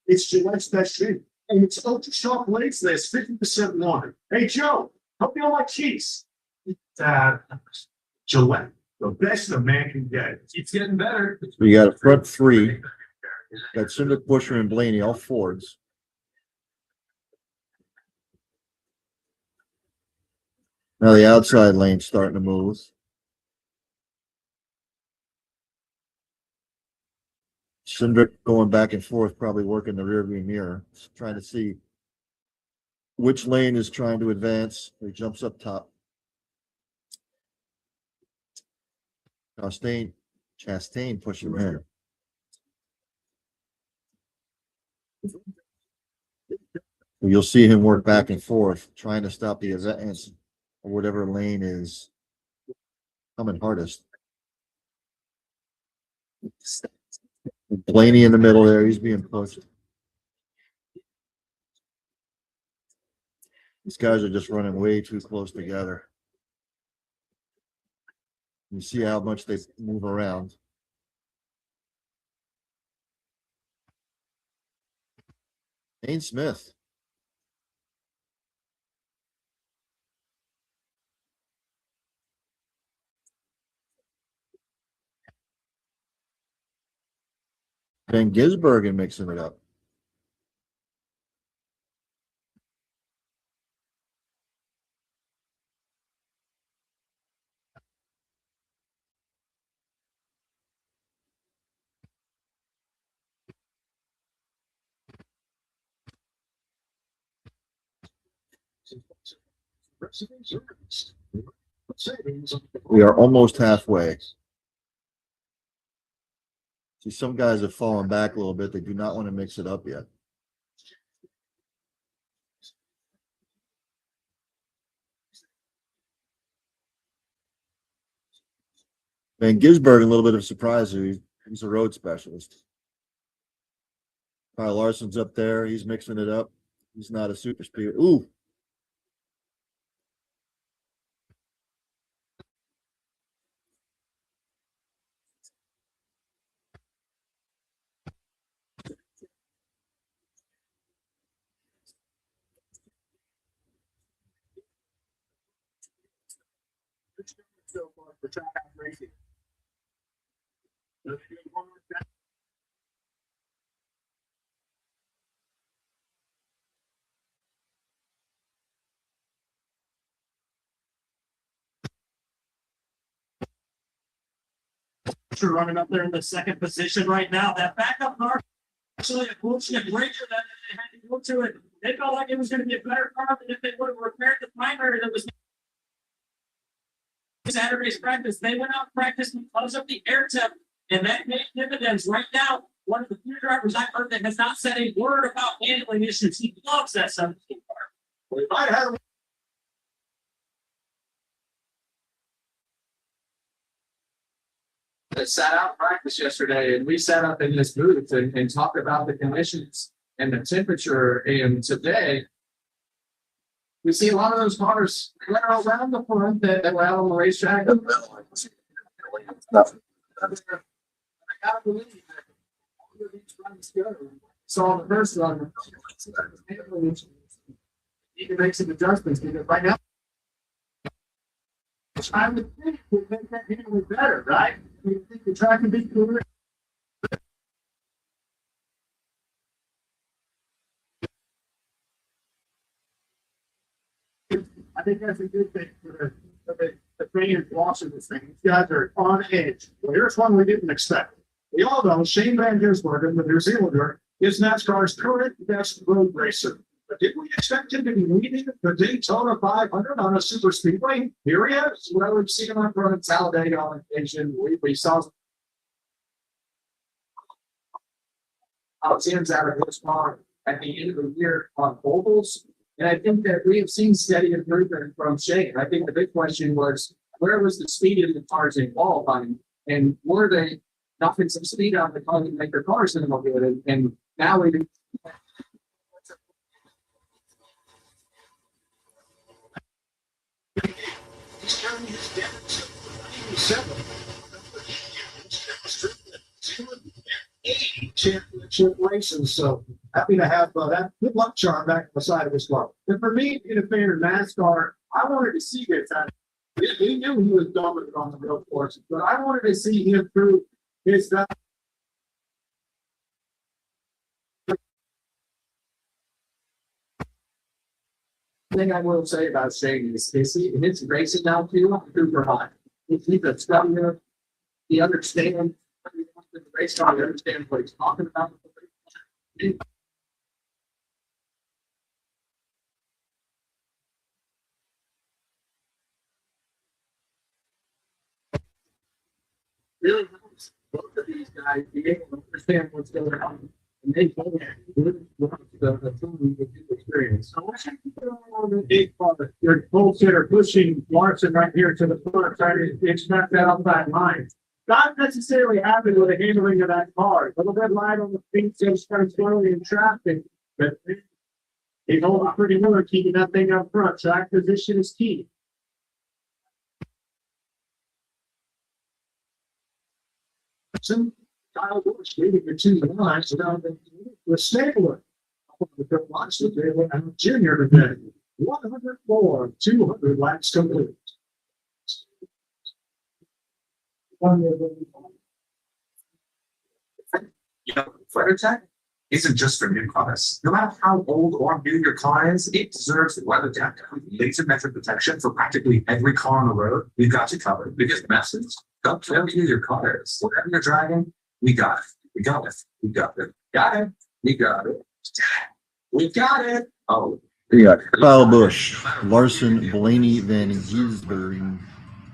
It's Gillette's best shape, and it's ultra sharp blades. There's 50% longer. Hey Joe, hope you don't like cheese. Gillette, the best a man can get. It's getting better. So you got a front three. Got Cindric, Busher, and Blaney, all Fords. Now the outside lane's starting to move. Cindric going back and forth, probably working the rearview mirror, trying to see which lane is trying to advance. He jumps up top. Chastain pushing him. You'll see him work back and forth, trying to stop the advance or whatever lane is coming hardest. Blaney in the middle there, he's being pushed. These guys are just running way too close together. You see how much they move around. Dane Smith. Van Gisbergen mixing it up. We are almost halfway. See, some guys have fallen back a little bit. They do not want to mix it up yet. Van Gisbergen, a little bit of a surprise. He's a road specialist. Kyle Larson's up there. He's mixing it up. He's not a super speed. Ooh. Running up there in the second position right now. That backup car actually a bullshit breaker that they had to go to it. They felt like it was going to be a better car than if they would have repaired the primary that was Saturday's practice. They went out and practiced because of the air temp, and that made dividends right now. One of the few drivers I've heard that has not said a word about handling issues. He loves that 17 car. We might have. That sat out practice yesterday, and we sat up in this booth and talked about the conditions and the temperature. And today, we see a lot of those cars around the front that were out on the racetrack. I gotta believe that all of these runs go. Saw the first run. You can make some adjustments because right now, I would think would make that handling better, right? You think the track would be cooler? I think that's a good thing for the fans watching this thing. These guys are on edge. Well, here's one we didn't expect. We all know Shane Van Gisbergen, the New Zealander, is NASCAR's current best road racer. But did we expect him to be leading the Daytona 500 on a super speedway? Here he is. Well, we've seen him up front at Talladega on occasion. We saw how Tim's out of his car at the end of the year on ovals. And I think that we have seen steady improvement from Shane. I think the big question was, where was the speed of the cars in qualifying? And were they knocking some speed out of the car to make their cars in the good? And now we his debits 97. Championship races. So happy to have that good luck charm back on the side of his glove. And for me, being a fan of NASCAR, I wanted to see this. He knew he was dominant on the road course, but I wanted to see him prove his stuff. Thing I will say about Shane is his racing now too, super high. He's a studier. He understands the race car, he understands what he's talking about. Really helps both of these guys be able to understand what's going on. And they both really want the team with his experience. So what's on the eight car? Your bullshitter pushing Larson right here to the front, trying to extract that outside line. Not necessarily happy with the handling of that car. A little bit light on the feet, so it's kind of slowly in traffic. But he's holding pretty well, keeping that thing up front. Track position is key. Kyle Busch leading the two lines around the Stabler. The watch the table and Junior today. 104, 200 laps complete. You know, WeatherTech isn't just for new cars. No matter how old or new your car is, it deserves WeatherTech. With laser metric protection for practically every car on the road, we've got you covered. Because message, don't care what your car is. Whatever you're driving, we got it. We got it. We got it. Got it. We got it. We got it. Oh. We got Kyle Busch, Larson, Blaney, Van Gisbergen.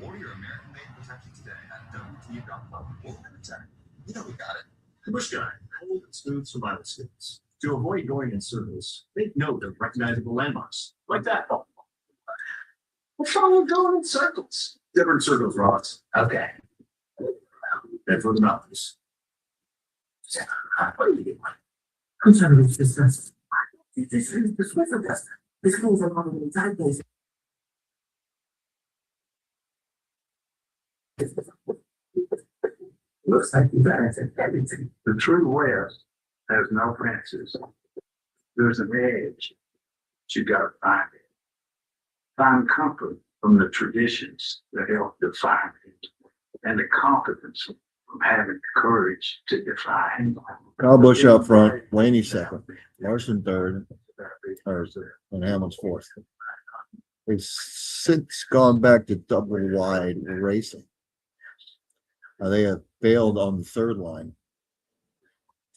Order your American-made protection today at WT.com. WeatherTech. You know we got it. The Bush Guy, cold and smooth survival skills. To avoid going in circles, make note of recognizable landmarks, like that. What's wrong with going in circles? Different circles, Ross. Okay. And for the mountains. What do you get? I'm trying to reach this. This is the Swiffer test. This means I'm on the inside base. Looks like you guys have everything. The true West has no fences. There's an edge, but you gotta find it. Find comfort from the traditions that help define it, and the confidence from having the courage to define. Kyle Busch up front, Blaney second, Larson third, and Hamlin's fourth. They've since gone back to double wide racing. They have failed on the third line.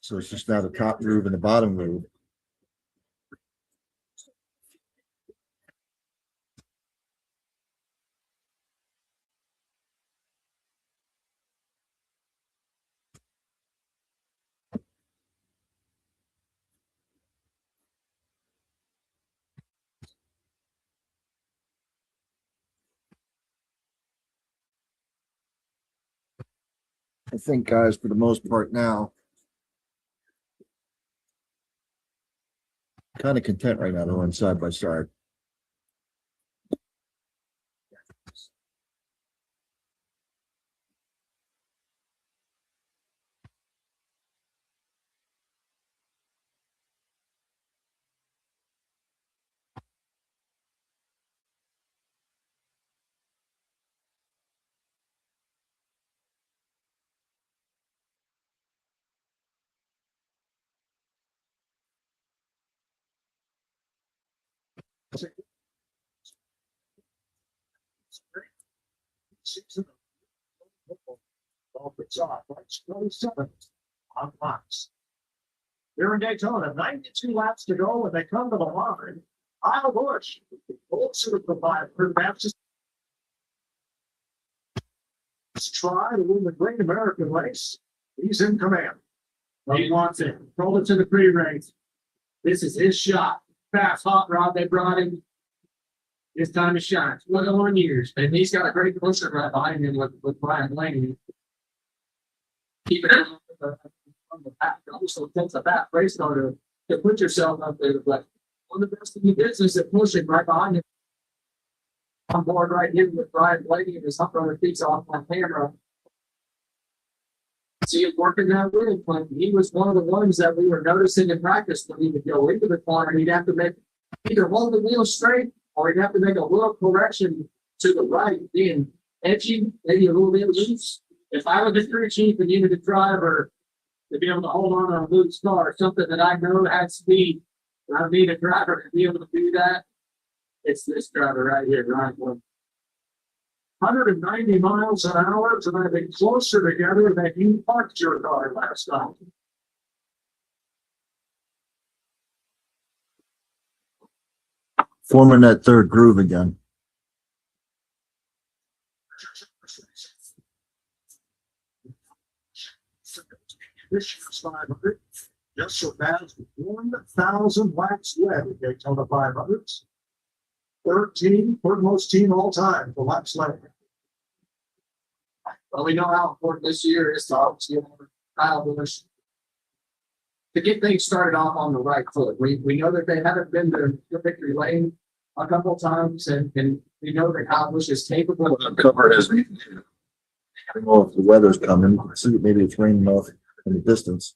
So it's just now the top groove and the bottom groove. I think, guys, for the most part now, kind of content right now to run side by side. On Fox. Here in Daytona, 92 laps to go when they come to the line. Kyle Busch, also provide for matches. Try to win the Great American Race. He's in command. He wants it. Roll it to the pre-race. This is his shot. Fast hot rod they brought him. It's time to shine. 21 years. And he's got a great pusher right behind him with Brian Blaney. Keep it on the back. It also takes a back race car to put yourself up there. But one of the best in the business at pushing right behind him. on board right here with Brian Blakey and his hump runner feet off my camera. See him working that wheel, Clint. He was one of the ones that we were noticing in practice when he would go into the corner. He'd have to make either hold the wheel straight or he'd have to make a little correction to the right, being edgy, maybe a little bit loose. If I was the crew chief and needed a driver to be able to hold on to a loose car, something that I know has speed, and I need a driver to be able to do that, it's this driver right here, Ryan Blakey. 190 miles an hour, and I've been closer together than you parked your car last time. Forming that third groove again. This year's 500 just surpassed 1,000 laps led at Daytona 500s. 13 for most team all time for laps led. Well, we know how important this year is to obviously Kyle Busch to get things started off on the right foot. We know that they haven't been to victory lane a couple of times, and we know that Kyle Busch is capable of Cover has. I don't know if the weather's coming. See, maybe it's raining off in the distance.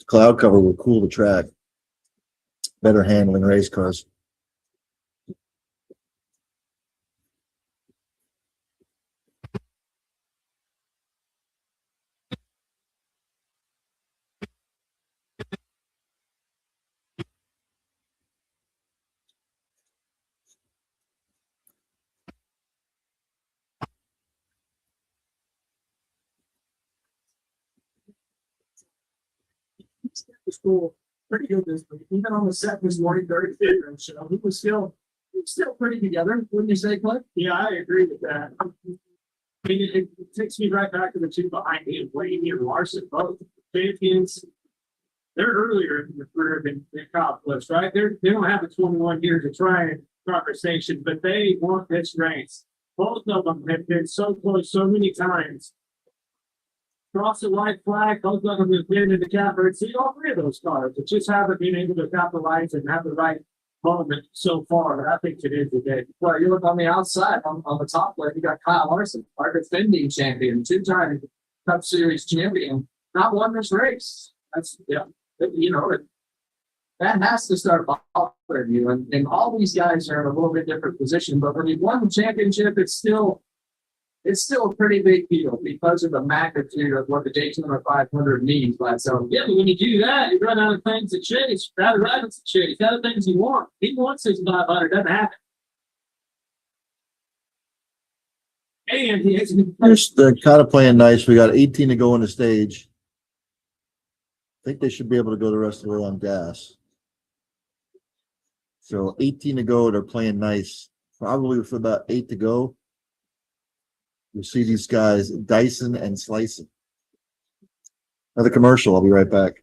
Cloud cover will cool the track. Better handling race cars. The school pretty good this week. Even on the set this morning, very different. So he was still pretty together, wouldn't you say, Clint? Yeah, I agree with that. I mean, it takes me right back to the two behind him, Blaney and Larson, both champions. They're earlier in the career than Kyle Busch, right? They don't have the 21 years of trying conversation, but they want this race. Both of them have been so close so many times. Cross the white flag, both of them have been in the capper. See all three of those cars, but just haven't been able to capitalize and have the right moment so far. But I think today is the day. Well, you look on the outside, on the top left, you got Kyle Larson, our defending champion, two-time Cup Series champion, not won this race. That's, yeah, you know, that has to start bothering you. And all these guys are in a little bit different position, but when you won the championship, it's still a pretty big deal because of the magnitude of what the Daytona 500 means by itself. Yeah, but when you do that, you run out of things to chase. You're out of rabbits to chase. Out of things you want. He wants his 500. Doesn't happen. And he has. They're kind of playing nice. We got 18 to go on the stage. I think they should be able to go the rest of the way on gas. So 18 to go. They're playing nice. Probably with about 8 to go. You'll see these guys dicing and slicing. Another commercial. I'll be right back.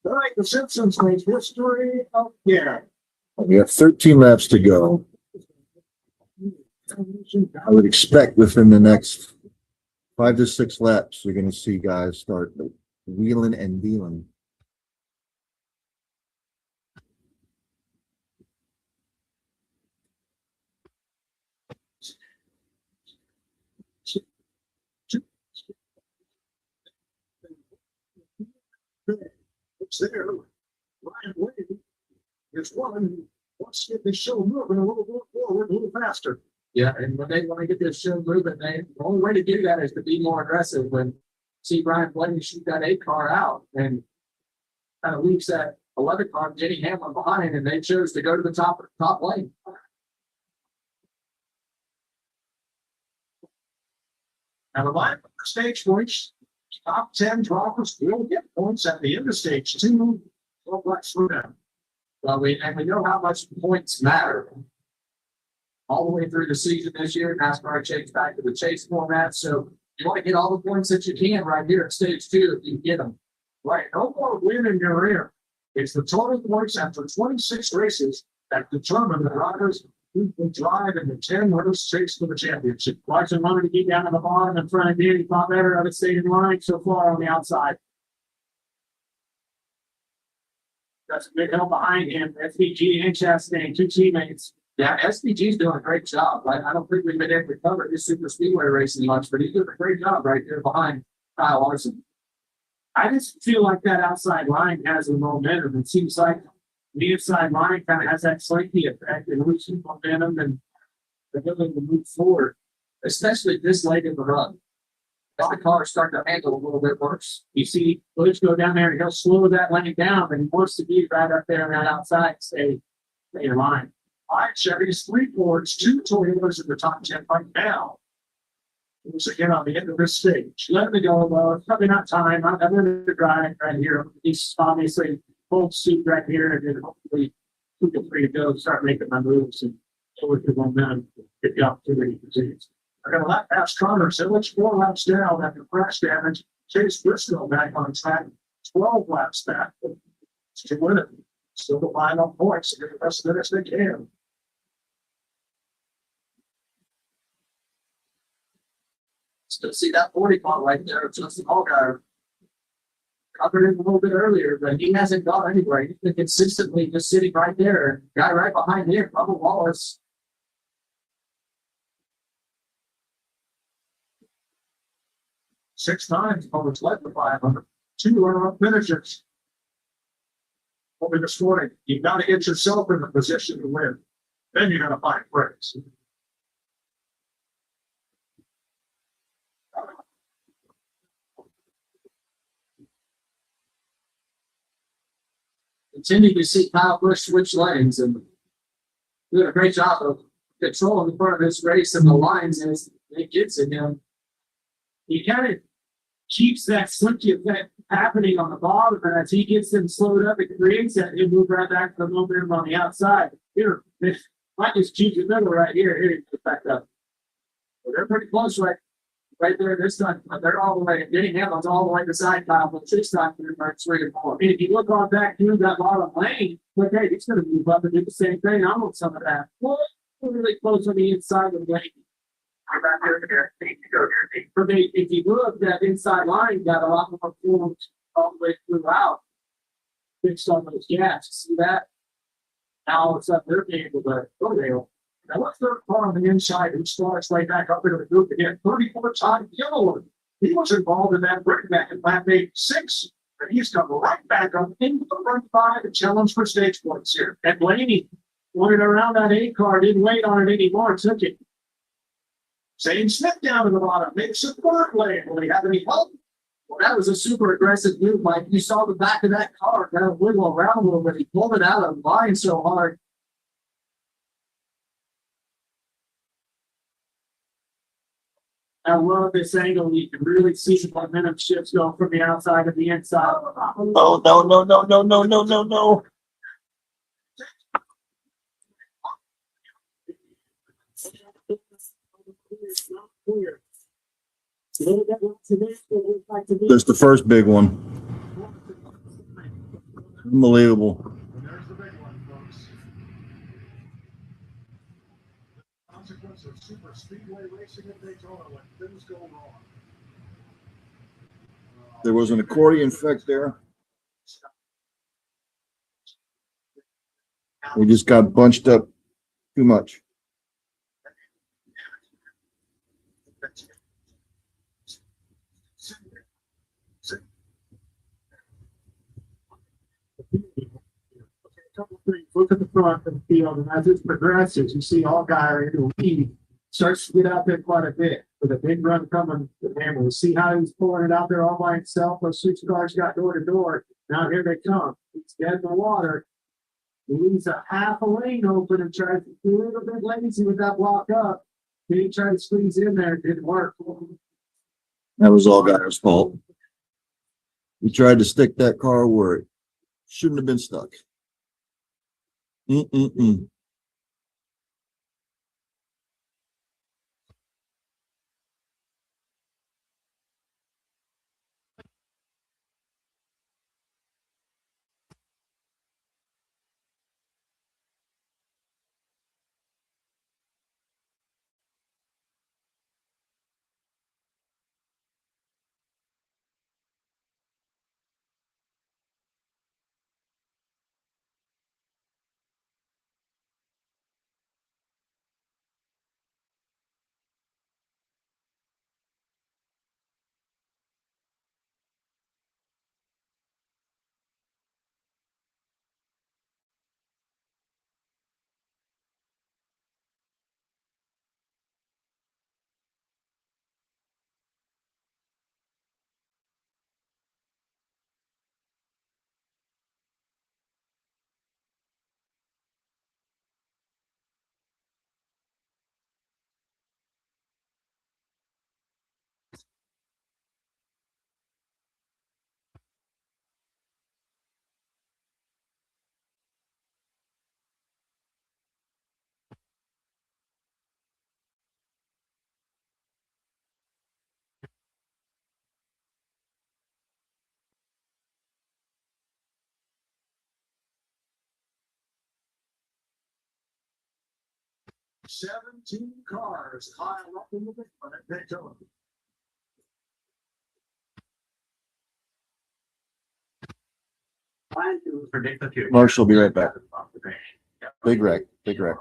All right, the Simpsons made history again. We have 13 laps to go. I would expect within the next 5 to 6 laps, you're gonna see guys start wheeling and dealing. It's there. Ryan Wade is one who wants to get this show moving a little more forward, a little faster. Yeah, and when they want to get this show moving, the only way to do that is to be more aggressive. When see Brian Blaney shoot that 8 car out and kind of leaves that 11 car, Jenny Hamlin behind, and they chose to go to the top lane. Now, the line for stage points, top 10 drivers will get points at the end of stage 2. 12 laps through them. Well, we know how much points matter. All the way through the season this year, NASCAR changed back to the chase format. So you want to get all the points that you can right here at stage 2 if you can get them. Right, no more win in your rear. It's the total points after 26 races that determine the drivers who can drive in the 10 race chase for the championship. Larson wanted to get down to the bottom in front of Danny. Thought better of it, stayed in line so far on the outside. That's a big help behind him. SVG and Chastain, 2 teammates. Yeah, SVG's doing a great job. I don't think we've been able to cover his super speedway racing much, but he's doing a great job right there behind Kyle Larson. I just feel like that outside line has a momentum. It seems like the inside line kind of has that slinky effect and losing momentum and the ability to move forward, Especially this late in the run. As the cars start to handle a little bit worse. you see Butch go down there and he'll slow that lane down, but he wants to be right up there on that outside, stay in line. 5 Chevys, 3 Fords, 2 Toyotas in the top 10 right now. Once again on the end of this stage. Let me go, well, it's probably not time. I'm going to drive right here. He's obviously full suit right here, and then hopefully we can free to go, start making my moves and go with the momentum, get the opportunity to do it. I got a lap past Connor, so it's 4 laps down after crash damage. Chase Briscoe back on track, 12 laps back. To win it. Still to line up points to get the rest of the they can. Still see that 40 car right there. Justin Allgaier covered it a little bit earlier, but he hasn't gone anywhere. He's been consistently just sitting right there. Guy right behind him, Bubba Wallace. Six times Bubba's led the 500. 2 runner-up finishes. Over this morning, you've got to get yourself in the position to win. Then you're going to find breaks. Continue to see Kyle Busch switch lanes and doing a great job of controlling the front of this race and the lines as it gets in him. He kind of keeps that slinky effect happening on the bottom, and as he gets them slowed up, it creates that he'll move right back to the momentum on the outside. Here, if I just choose the middle right here, here he back up. Well, they're pretty close right there this time. They're all the way, getting Hamlin's all the way beside Kyle, but this time they're like 3 and 4. And if you look on back through that bottom lane, look, hey, he's going to move up and do the same thing. I want some of that. Well, we're really close on the inside of the lane. If you look, that inside line got a lot more form all the way throughout. Fixed on those gaps. See that? Now all of a sudden they're being able to go there. Now what's their car on the inside who starts right back up into the group again? 34 time yellow. He was involved in that breakback in lap 86. And he's come right back up into the front 5 and challenge for stage points here. And Blaney wanted around that 8 car, didn't wait on it anymore, took it. Zane Smith down to the bottom, makes a 3rd lane. Will he have any help? Well, that was a super aggressive move, Mike. You saw the back of that car kind of wiggle around a little bit. He pulled it out of line so hard. I love this angle. You can really see the momentum shifts going from the outside to the inside. Oh, no. There's the first big one. Unbelievable. And there's the big one, folks. Consequence of super speedway racing at Daytona when things go wrong. There was an accordion effect there. We just got bunched up too much. Couple things. Look at the front of the field, and as it progresses, you see all guy into a lead starts to get out there quite a bit with a big run coming with him. We see how he's pulling it out there all by himself. Those 6 cars got door to door. Now here they come. He's dead in the water. He leaves a half a lane open and tries to be a little bit lazy with that block up. He tried to squeeze in there. It didn't work. That was all Guyer's fault. He tried to stick that car where it shouldn't have been stuck. Mm-mm-mm. Seventeen cars pile up in the big one at Daytona. Predict the future. Marshall will be right back. Big wreck. Big wreck.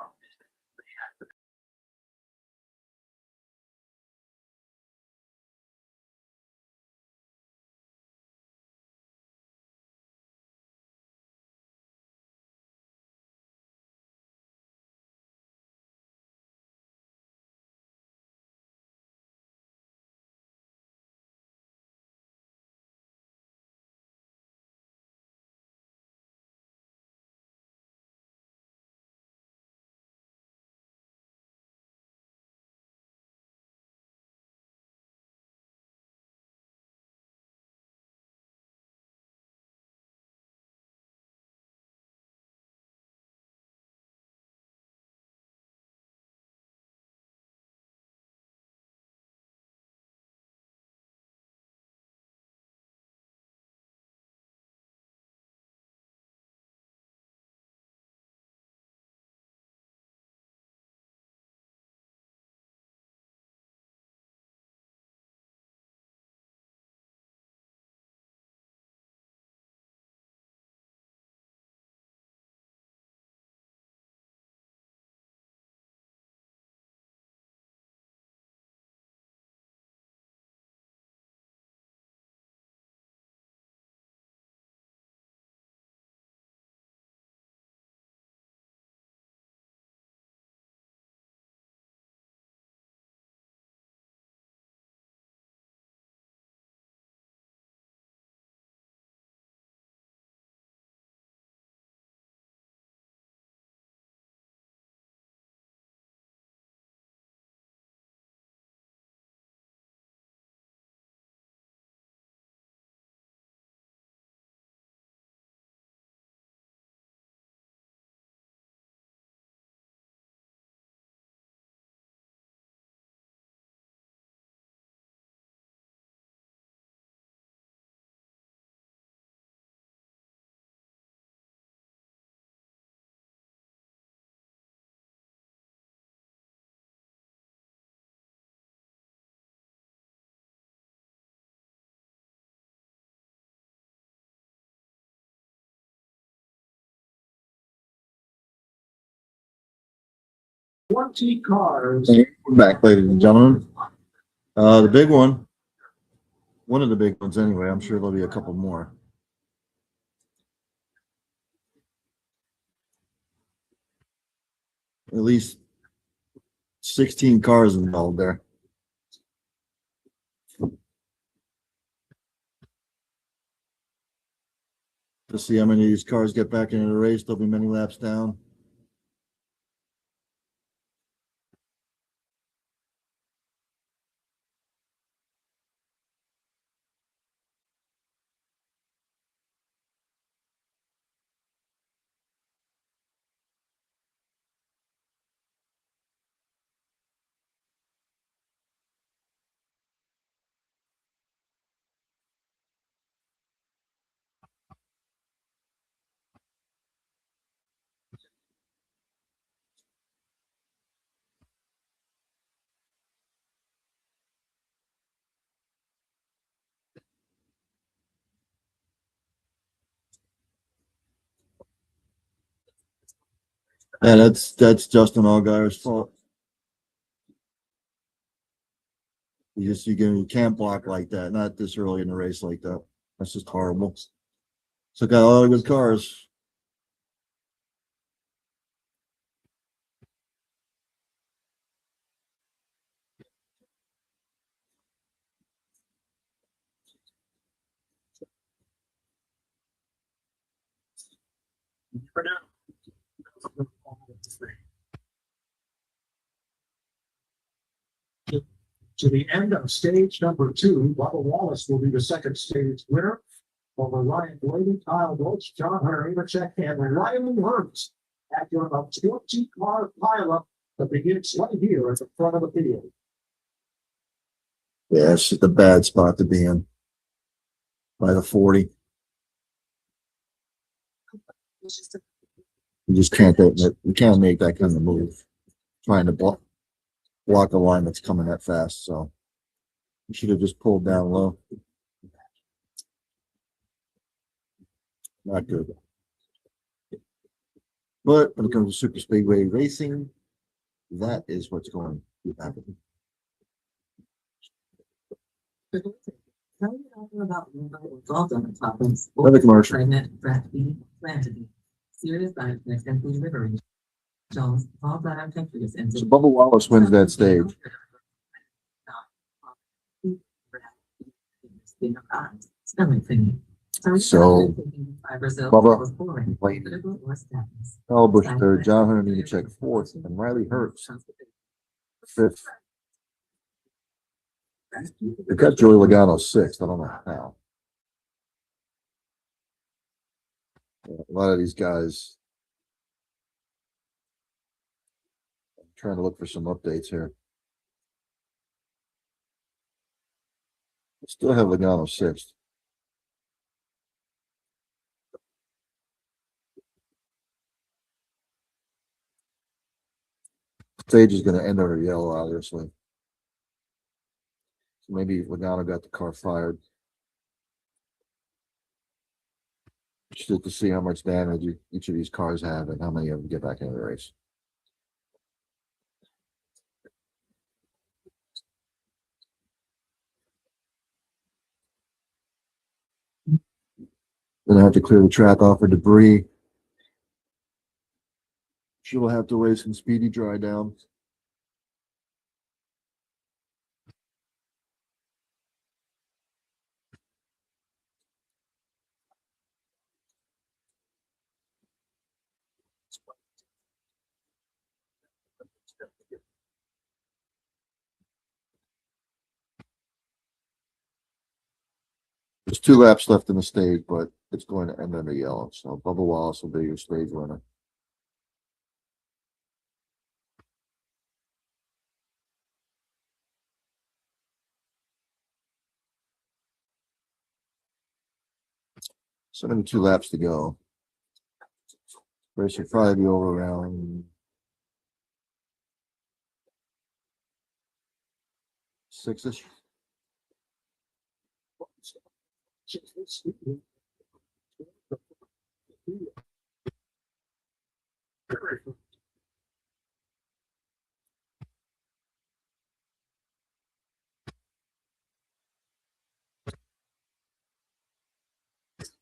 20 cars. We're back, ladies and gentlemen. The big one of the big ones anyway. I'm sure there'll be a couple more. At least 16 cars involved there. To see how many of these cars get back into the race, there'll be many laps down. Yeah, that's Justin Allgaier's fault. You can't block like that, not this early in the race like that. That's just horrible. So got a lot of good cars. For now. To the end of stage number 2, Bubba Wallace will be the second stage winner over Ryan Blaney, Kyle Roach, John Hunter Nemechek, and Ryan Hurts after a 20-car pileup that begins right here at the front of the field. Yeah, it's just a bad spot to be in by the 40. You just can't you can't make that kind of move trying to block a line that's coming that fast. So you should have just pulled down low. Not good. But when it comes to super speedway racing, that is what's going to happen. Tell me all about involved on the topics. Another commercial. Pregnant, breastfeeding, planted, serious side effects, and food liberation. Jones, all that I'm countries and So Bubba Wallace wins that stage. So Bubba Kyle Busch third, John Hunter Nemechek fourth, and Riley Hurts fifth. They got Joey Logano sixth. I don't know how. A lot of these guys. I'm trying to look for some updates here. Still have Logano sixth. Stage is going to end under yellow, obviously. So maybe Logano got the car fired. Just to see how much damage each of these cars have and how many of them get back into the race. Then I have to clear the track off of debris. She'll have to wait some speedy dry down. There's 2 laps left in the stage, but it's going to end under yellow. So Bubba Wallace will be your stage winner. So only 2 laps to go. Race will probably be over around 6-ish.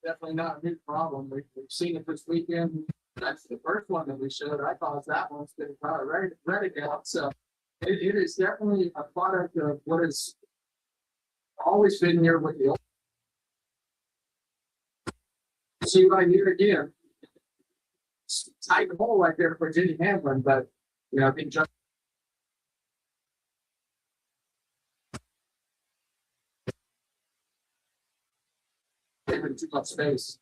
Definitely not a new problem. We've seen it this weekend. That's the first one that we showed. I thought that one's been ready out. So it is definitely a product of what has always been here with the old. See right here again. It's a tight hole right there for Jenny Hamlin, but you know, I think just given too much space.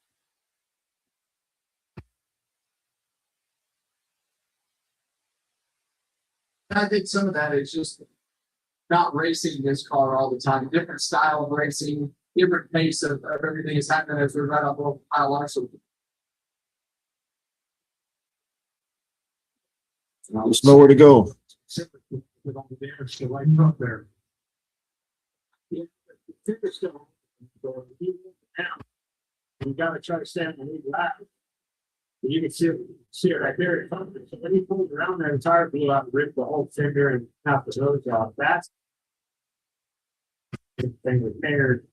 I think some of that is just not racing this car all the time. Different style of racing, different pace of everything is happening as we're right on the pile on. So There's nowhere to go. With all the damage to right front there. Yeah, the tip is still going down. We gotta try to stand on the lap. You can see it right there. So when he pulled around there, the tire blew out and ripped the whole fender and half the nose off. That's thing repaired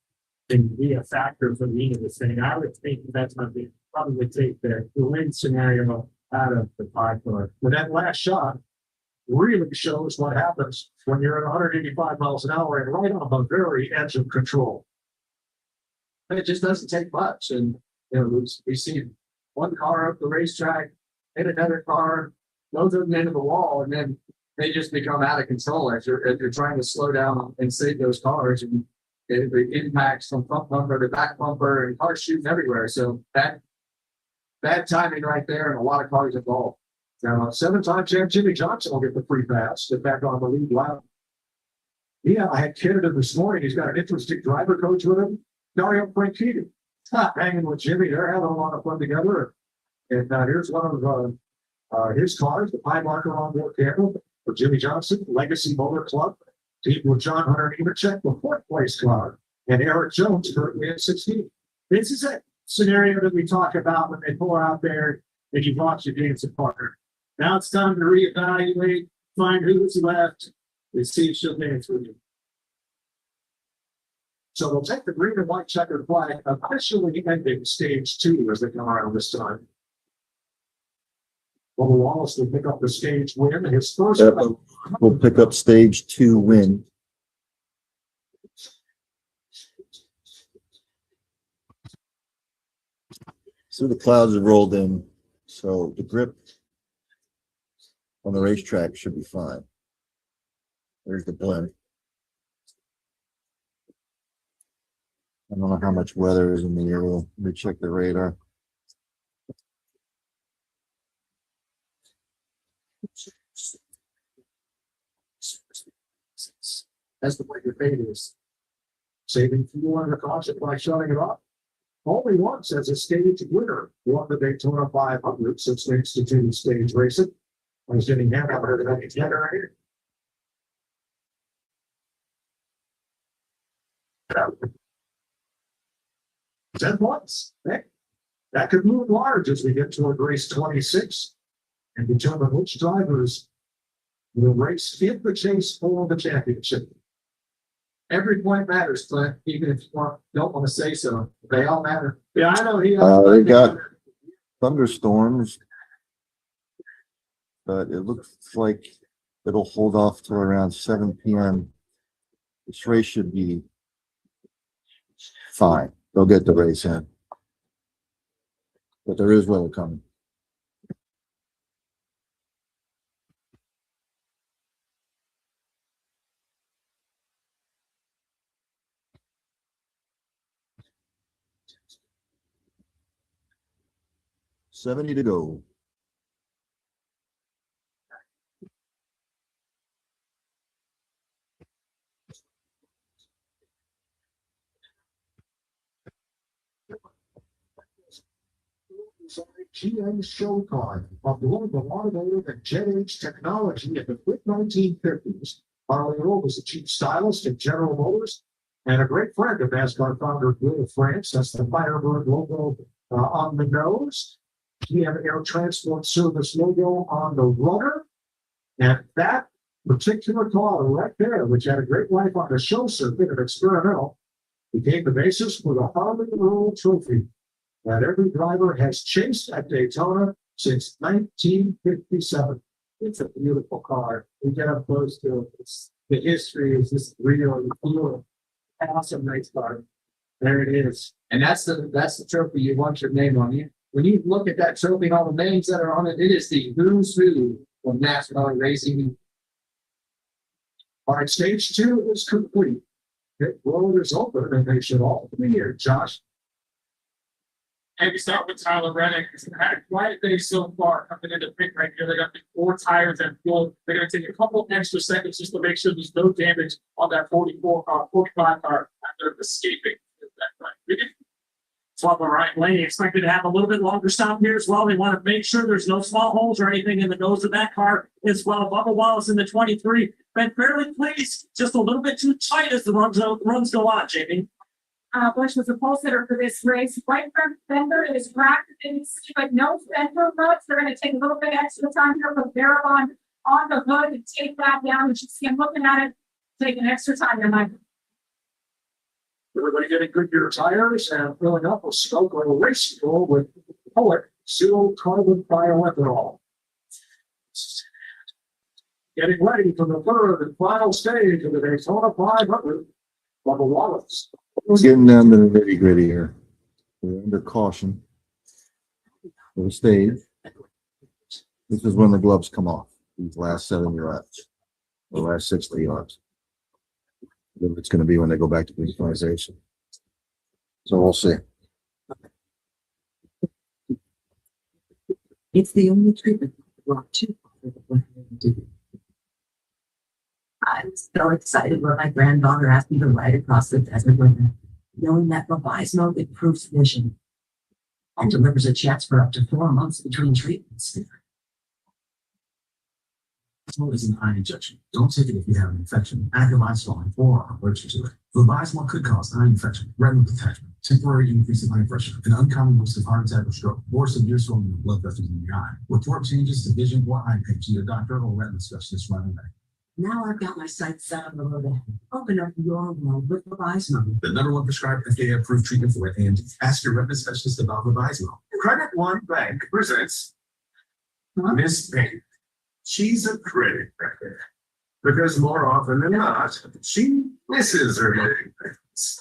and be a factor for the end of this thing. I would think that's going to be probably take the win scenario out of the pie car. But that last shot really shows what happens when you're at 185 miles an hour and right on the very edge of control. it just doesn't take much. And you know, we see one car up the racetrack, hit another car, goes them into the wall, and then they just become out of control as you're trying to slow down and save those cars, and the impacts from front bumper to back bumper and cars shooting everywhere. So bad timing right there, and a lot of cars involved. Now, 7-time champ Jimmy Johnson will get the free pass, get back on the lead lap. Yeah, I had Canada this morning. He's got an interesting driver coach with him, Dario Franchitti. Hanging with Jimmy, they're having a lot of fun together. And here's one of his cars, the pie marker on board camera for Jimmy Johnson, Legacy Motor Club, team with John Hunter Nemechek, the fourth place car, and Eric Jones currently at 16. This is a scenario that we talk about when they pull out there and you watch your dancing partner. Now it's time to reevaluate, find who's left, and see if she'll dance with you. So they'll take the green and white checkered flag, officially ending stage 2 as they come around this time. Bubba Wallace will pick up the stage win. His first. We'll pick up stage 2 win. So the clouds have rolled in, so the grip on the racetrack should be fine. There's the blimp. I don't know how much weather is in the area. Let me check the radar. That's the way your fate is. Saving fuel under caution by shutting it off. Only once as a stage winner won the Daytona 500 since they instituted stage racing. I was getting hammered at the generator. Ten points. That could move large as we get toward race 26 and determine which drivers will race in the chase for the championship. Every point matters, Clint, even if you don't want to say so. They all matter. Yeah, I know he. They got thunderstorms, but it looks like it'll hold off till around 7 p.m. This race should be fine. They'll get the race in. But there is weather coming. $70 to go. GM show car of global automotive and Jet Age technology in the quick 1950s. Harley Rowe was the chief stylist at General Motors and a great friend of NASCAR founder Bill France. That's the Firebird logo on the nose. GM Air Transport Service logo on the rudder. And that particular car right there, which had a great life on the show circuit and experimental, became the basis for the Harley Roll Trophy that every driver has chased at Daytona since 1957. It's a beautiful car. We get up close to it. The history is just really cool. Awesome race car. There it is. And that's the trophy you want your name on. You when you look at that trophy and all the names that are on it, it is the who's who of NASCAR racing. All right, stage 2 is complete. Pit road is open and they should all be here, Josh. And we start with Tyler Reddick. He's had a quiet day so far coming into pit right here. They got the 4 tires and fuel. They're going to take a couple extra seconds just to make sure there's no damage on that 45 car after escaping. Swap Ryan Blaney expected to have a little bit longer stop here as well. They want to make sure there's no small holes or anything in the nose of that car as well. Bubba Wallace in the 23 been fairly pleased, just a little bit too tight as the runs go on, Jamie. Bush was a pole sitter for this race. Right front fender is cracked, but no fender ruts. They're going to take a little bit extra time here for barrel on the hood and take that down. You should see him looking at it, taking extra time here, Mike. Everybody getting Goodyear tires and filling up a Stoke race fuel with Poet zero carbon bioethanol. Getting ready for the third and final stage of the Daytona 500. Bubba Wallace. We're getting down to the nitty gritty here. We're under caution for the stage. This is when the gloves come off. These last 7 yards, the last 60 yards. Then it's going to be when they go back to visualization. So we'll see. It's the only treatment brought to I'm so excited when my granddaughter asked me to ride across the desert with her, knowing that Vabysmo improves vision and delivers a chance for up to 4 months between treatments. Vabysmo is an eye injection. Don't take it if you have an infection, activized or are allergic to it. Vabysmo could cause eye infection, retinal detachment, temporary increase in eye pressure, an uncommon risk of heart attack or stroke, or severe swelling of blood vessels in the eye. Report changes to vision or eye pain to your doctor or retina specialist right away. Now I've got my sights set on the road ahead. Open up your world with Vabysmo. The #1 prescribed FDA-approved treatment for wet AMD. Ask your retina specialist about Vabysmo. Credit One Bank presents Miss Payne. She's a credit record because more often than not, she misses her hitting things.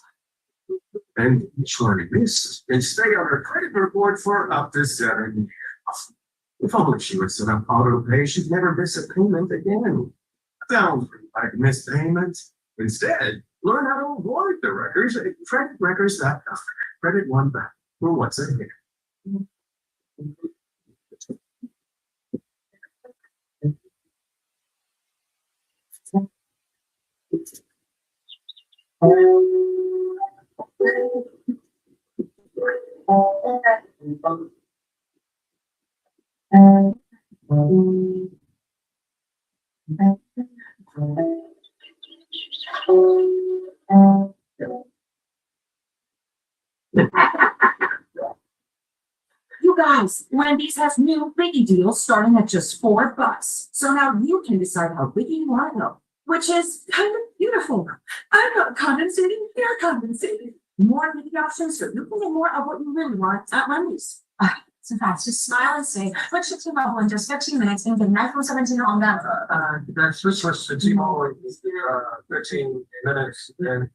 And each one of misses can stay on her credit report for up to 7 years. If only she would set up auto pay, she'd never miss a payment again. Don't like missed payments. Instead, learn how to avoid the records at creditrecords.com. Credit One Bank for what's ahead. You guys, Wendy's has new Biggie deals starting at just $4. So now you can decide how big you want to go, which is kind of beautiful. I'm not compensating, you're compensating. More Biggie options so you can get more of what you really want at Wendy's. So fast, just smile and say, switch to T-Mobile in just 15 minutes and get an iPhone 17 on them. That's switch to T-Mobile in 13 minutes. And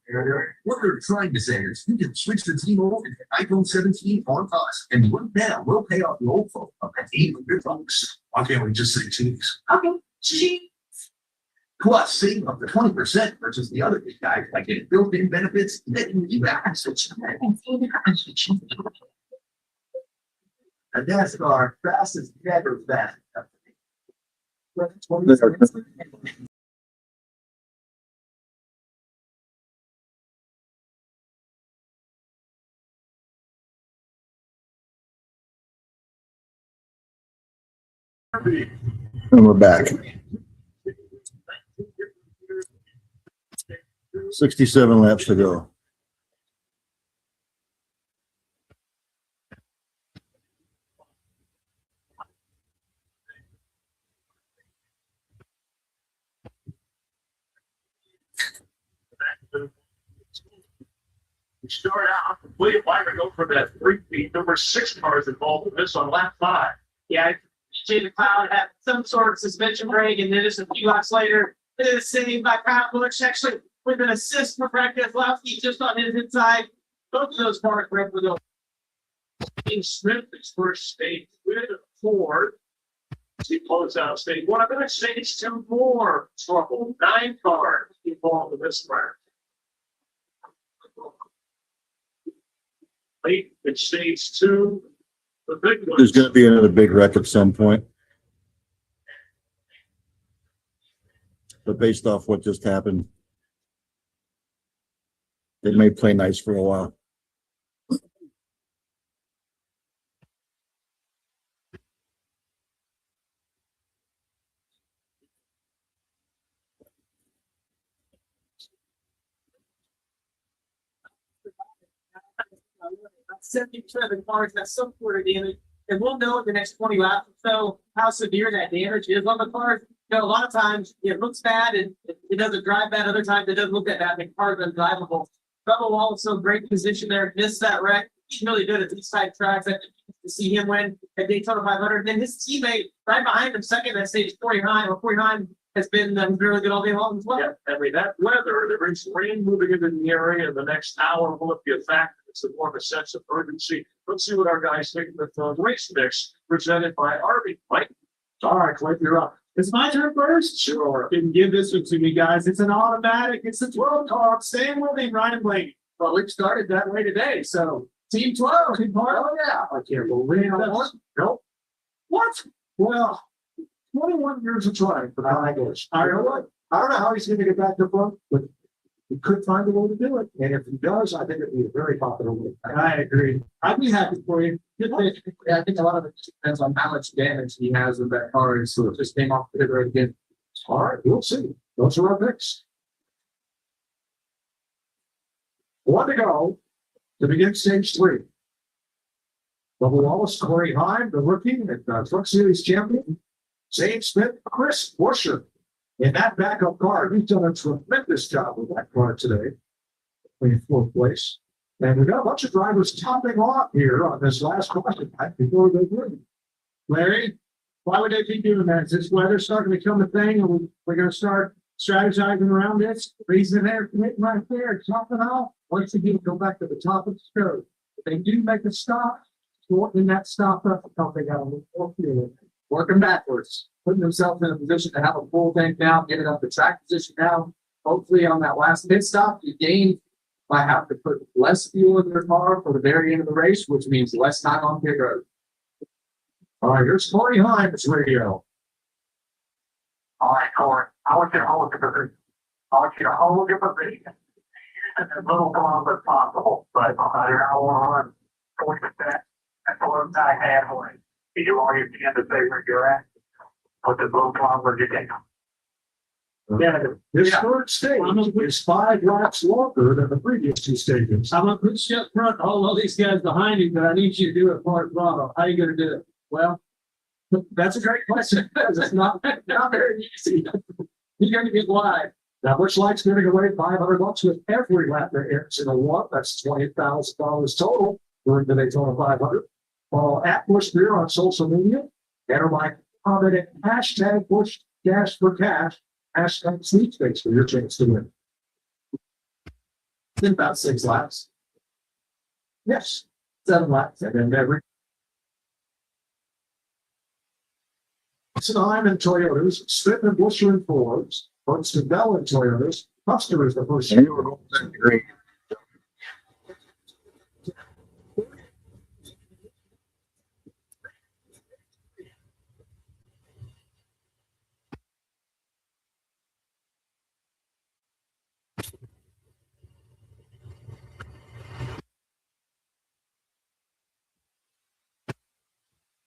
What they're trying to say is you can switch to T-Mobile and get iPhone 17 on us, and right now we'll pay off the old phone up at $800. Why can't we just say cheese? Okay, gee. Plus, save up to 20% versus the other big guys by getting built-in benefits letting you access. A NASCAR fastest never fast. And we're back. 67 laps to go. We start out, William Wyman go for that 3-feet, number 6 cars involved in this on lap 5. Yeah, Jay the Cloud had some sort of suspension brake, and then just a few laps later, it is saved by Kyle Busch, actually with an assist for Frank Keselowski just on his inside. Both of those cars were able to go. Smith is first stage with Ford. He closed out stage 1. I'm going to stage 2 more. So a whole 9 cars involved in this round. Late in stage 2, the big one. There's gonna be another big wreck at some point. But based off what just happened, they may play nice for a while. About 70% of the cars have some sort of damage, and we'll know in the next 20 laps or so how severe that damage is on the cars. You know, a lot of times it looks bad and it doesn't drive bad. Other times it doesn't look that bad. The car's undrivable. Bubba Wallace in great position there, missed that wreck. He's really good at these type tracks. I think to see him win at Daytona 500. And then his teammate right behind him, second at stage 49, or 49 has been really good all day long as well. Yeah, I mean, that weather, there is rain moving into the area in the next hour. Will it be a factor? It's more of a sense of urgency. Let's see what our guys think with the race mix presented by Arby. Mike? All right, Cliff, you're up. It's my turn first? Sure. You can give this one to me, guys. It's an automatic. It's a 12 car. I'm staying with him, Ryan Blaney. Well, we started that way today, so. Team 12, Team Part. Oh, yeah. I can't believe that. Nope. What? Well, 21 years of trying for I like it. I don't know. I don't know how he's going to get back to front, but he could find a way to do it. And if he does, I think it'd be a very popular move. I agree. I'd be happy for you. Good pick. Yeah, I think a lot of it depends on how much damage he has with that car. So it just came off the river again. All right, we'll see. Those are our picks. 1 to go to begin stage 3. Bubba Wallace, Corey Heim, the rookie and Truck Series champion. Zane Smith, Chris Buescher. In that backup car, he's done a tremendous job with that car today. In 4th place. And we've got a bunch of drivers topping off here on this last question before they win. Larry, why would they be doing that? Is this weather starting to become a thing? And we're going to start strategizing around this? Reason there, right there, topping off. Once again, go back to the top of the show. If they do make a stop, in that stop up, they got a little more fuel. Working backwards, putting themselves in a position to have a full tank now, get it up the track position now. Hopefully on that last pit stop, you gain by having to put less fuel in their car for the very end of the race, which means less time on pit road. All right, here's Corey Himes radio. All right, Corey, I want you to hold your position. I want you to hold your position. As little long as possible, but I don't want to run 40% and pull back halfway. You want your team to stay where you're at, put the little longer you can. Yeah, this third stage is 5 laps longer than the previous 2 stages. I'm going to put you up front, all these guys behind you, but I need you to do it part throttle. How are you going to do it? Well, that's a great question. It's not very easy. You're going to get wide. Now, Busch Light's going to go away $500 with every lap that ends in a 1. That's $20,000 total during the Daytona 500. Follow at Busch Beer on social media. Enter my comment at hashtag Busch Dash for Cash, hashtag sweepstakes for your chance to win. It's been about 6 laps, Yes. 7 laps. And then every Heim and Toyotas, Smith and Buescher and Fords, Ernst and Bell and Toyotas, Custer is the first. And you were going to agree.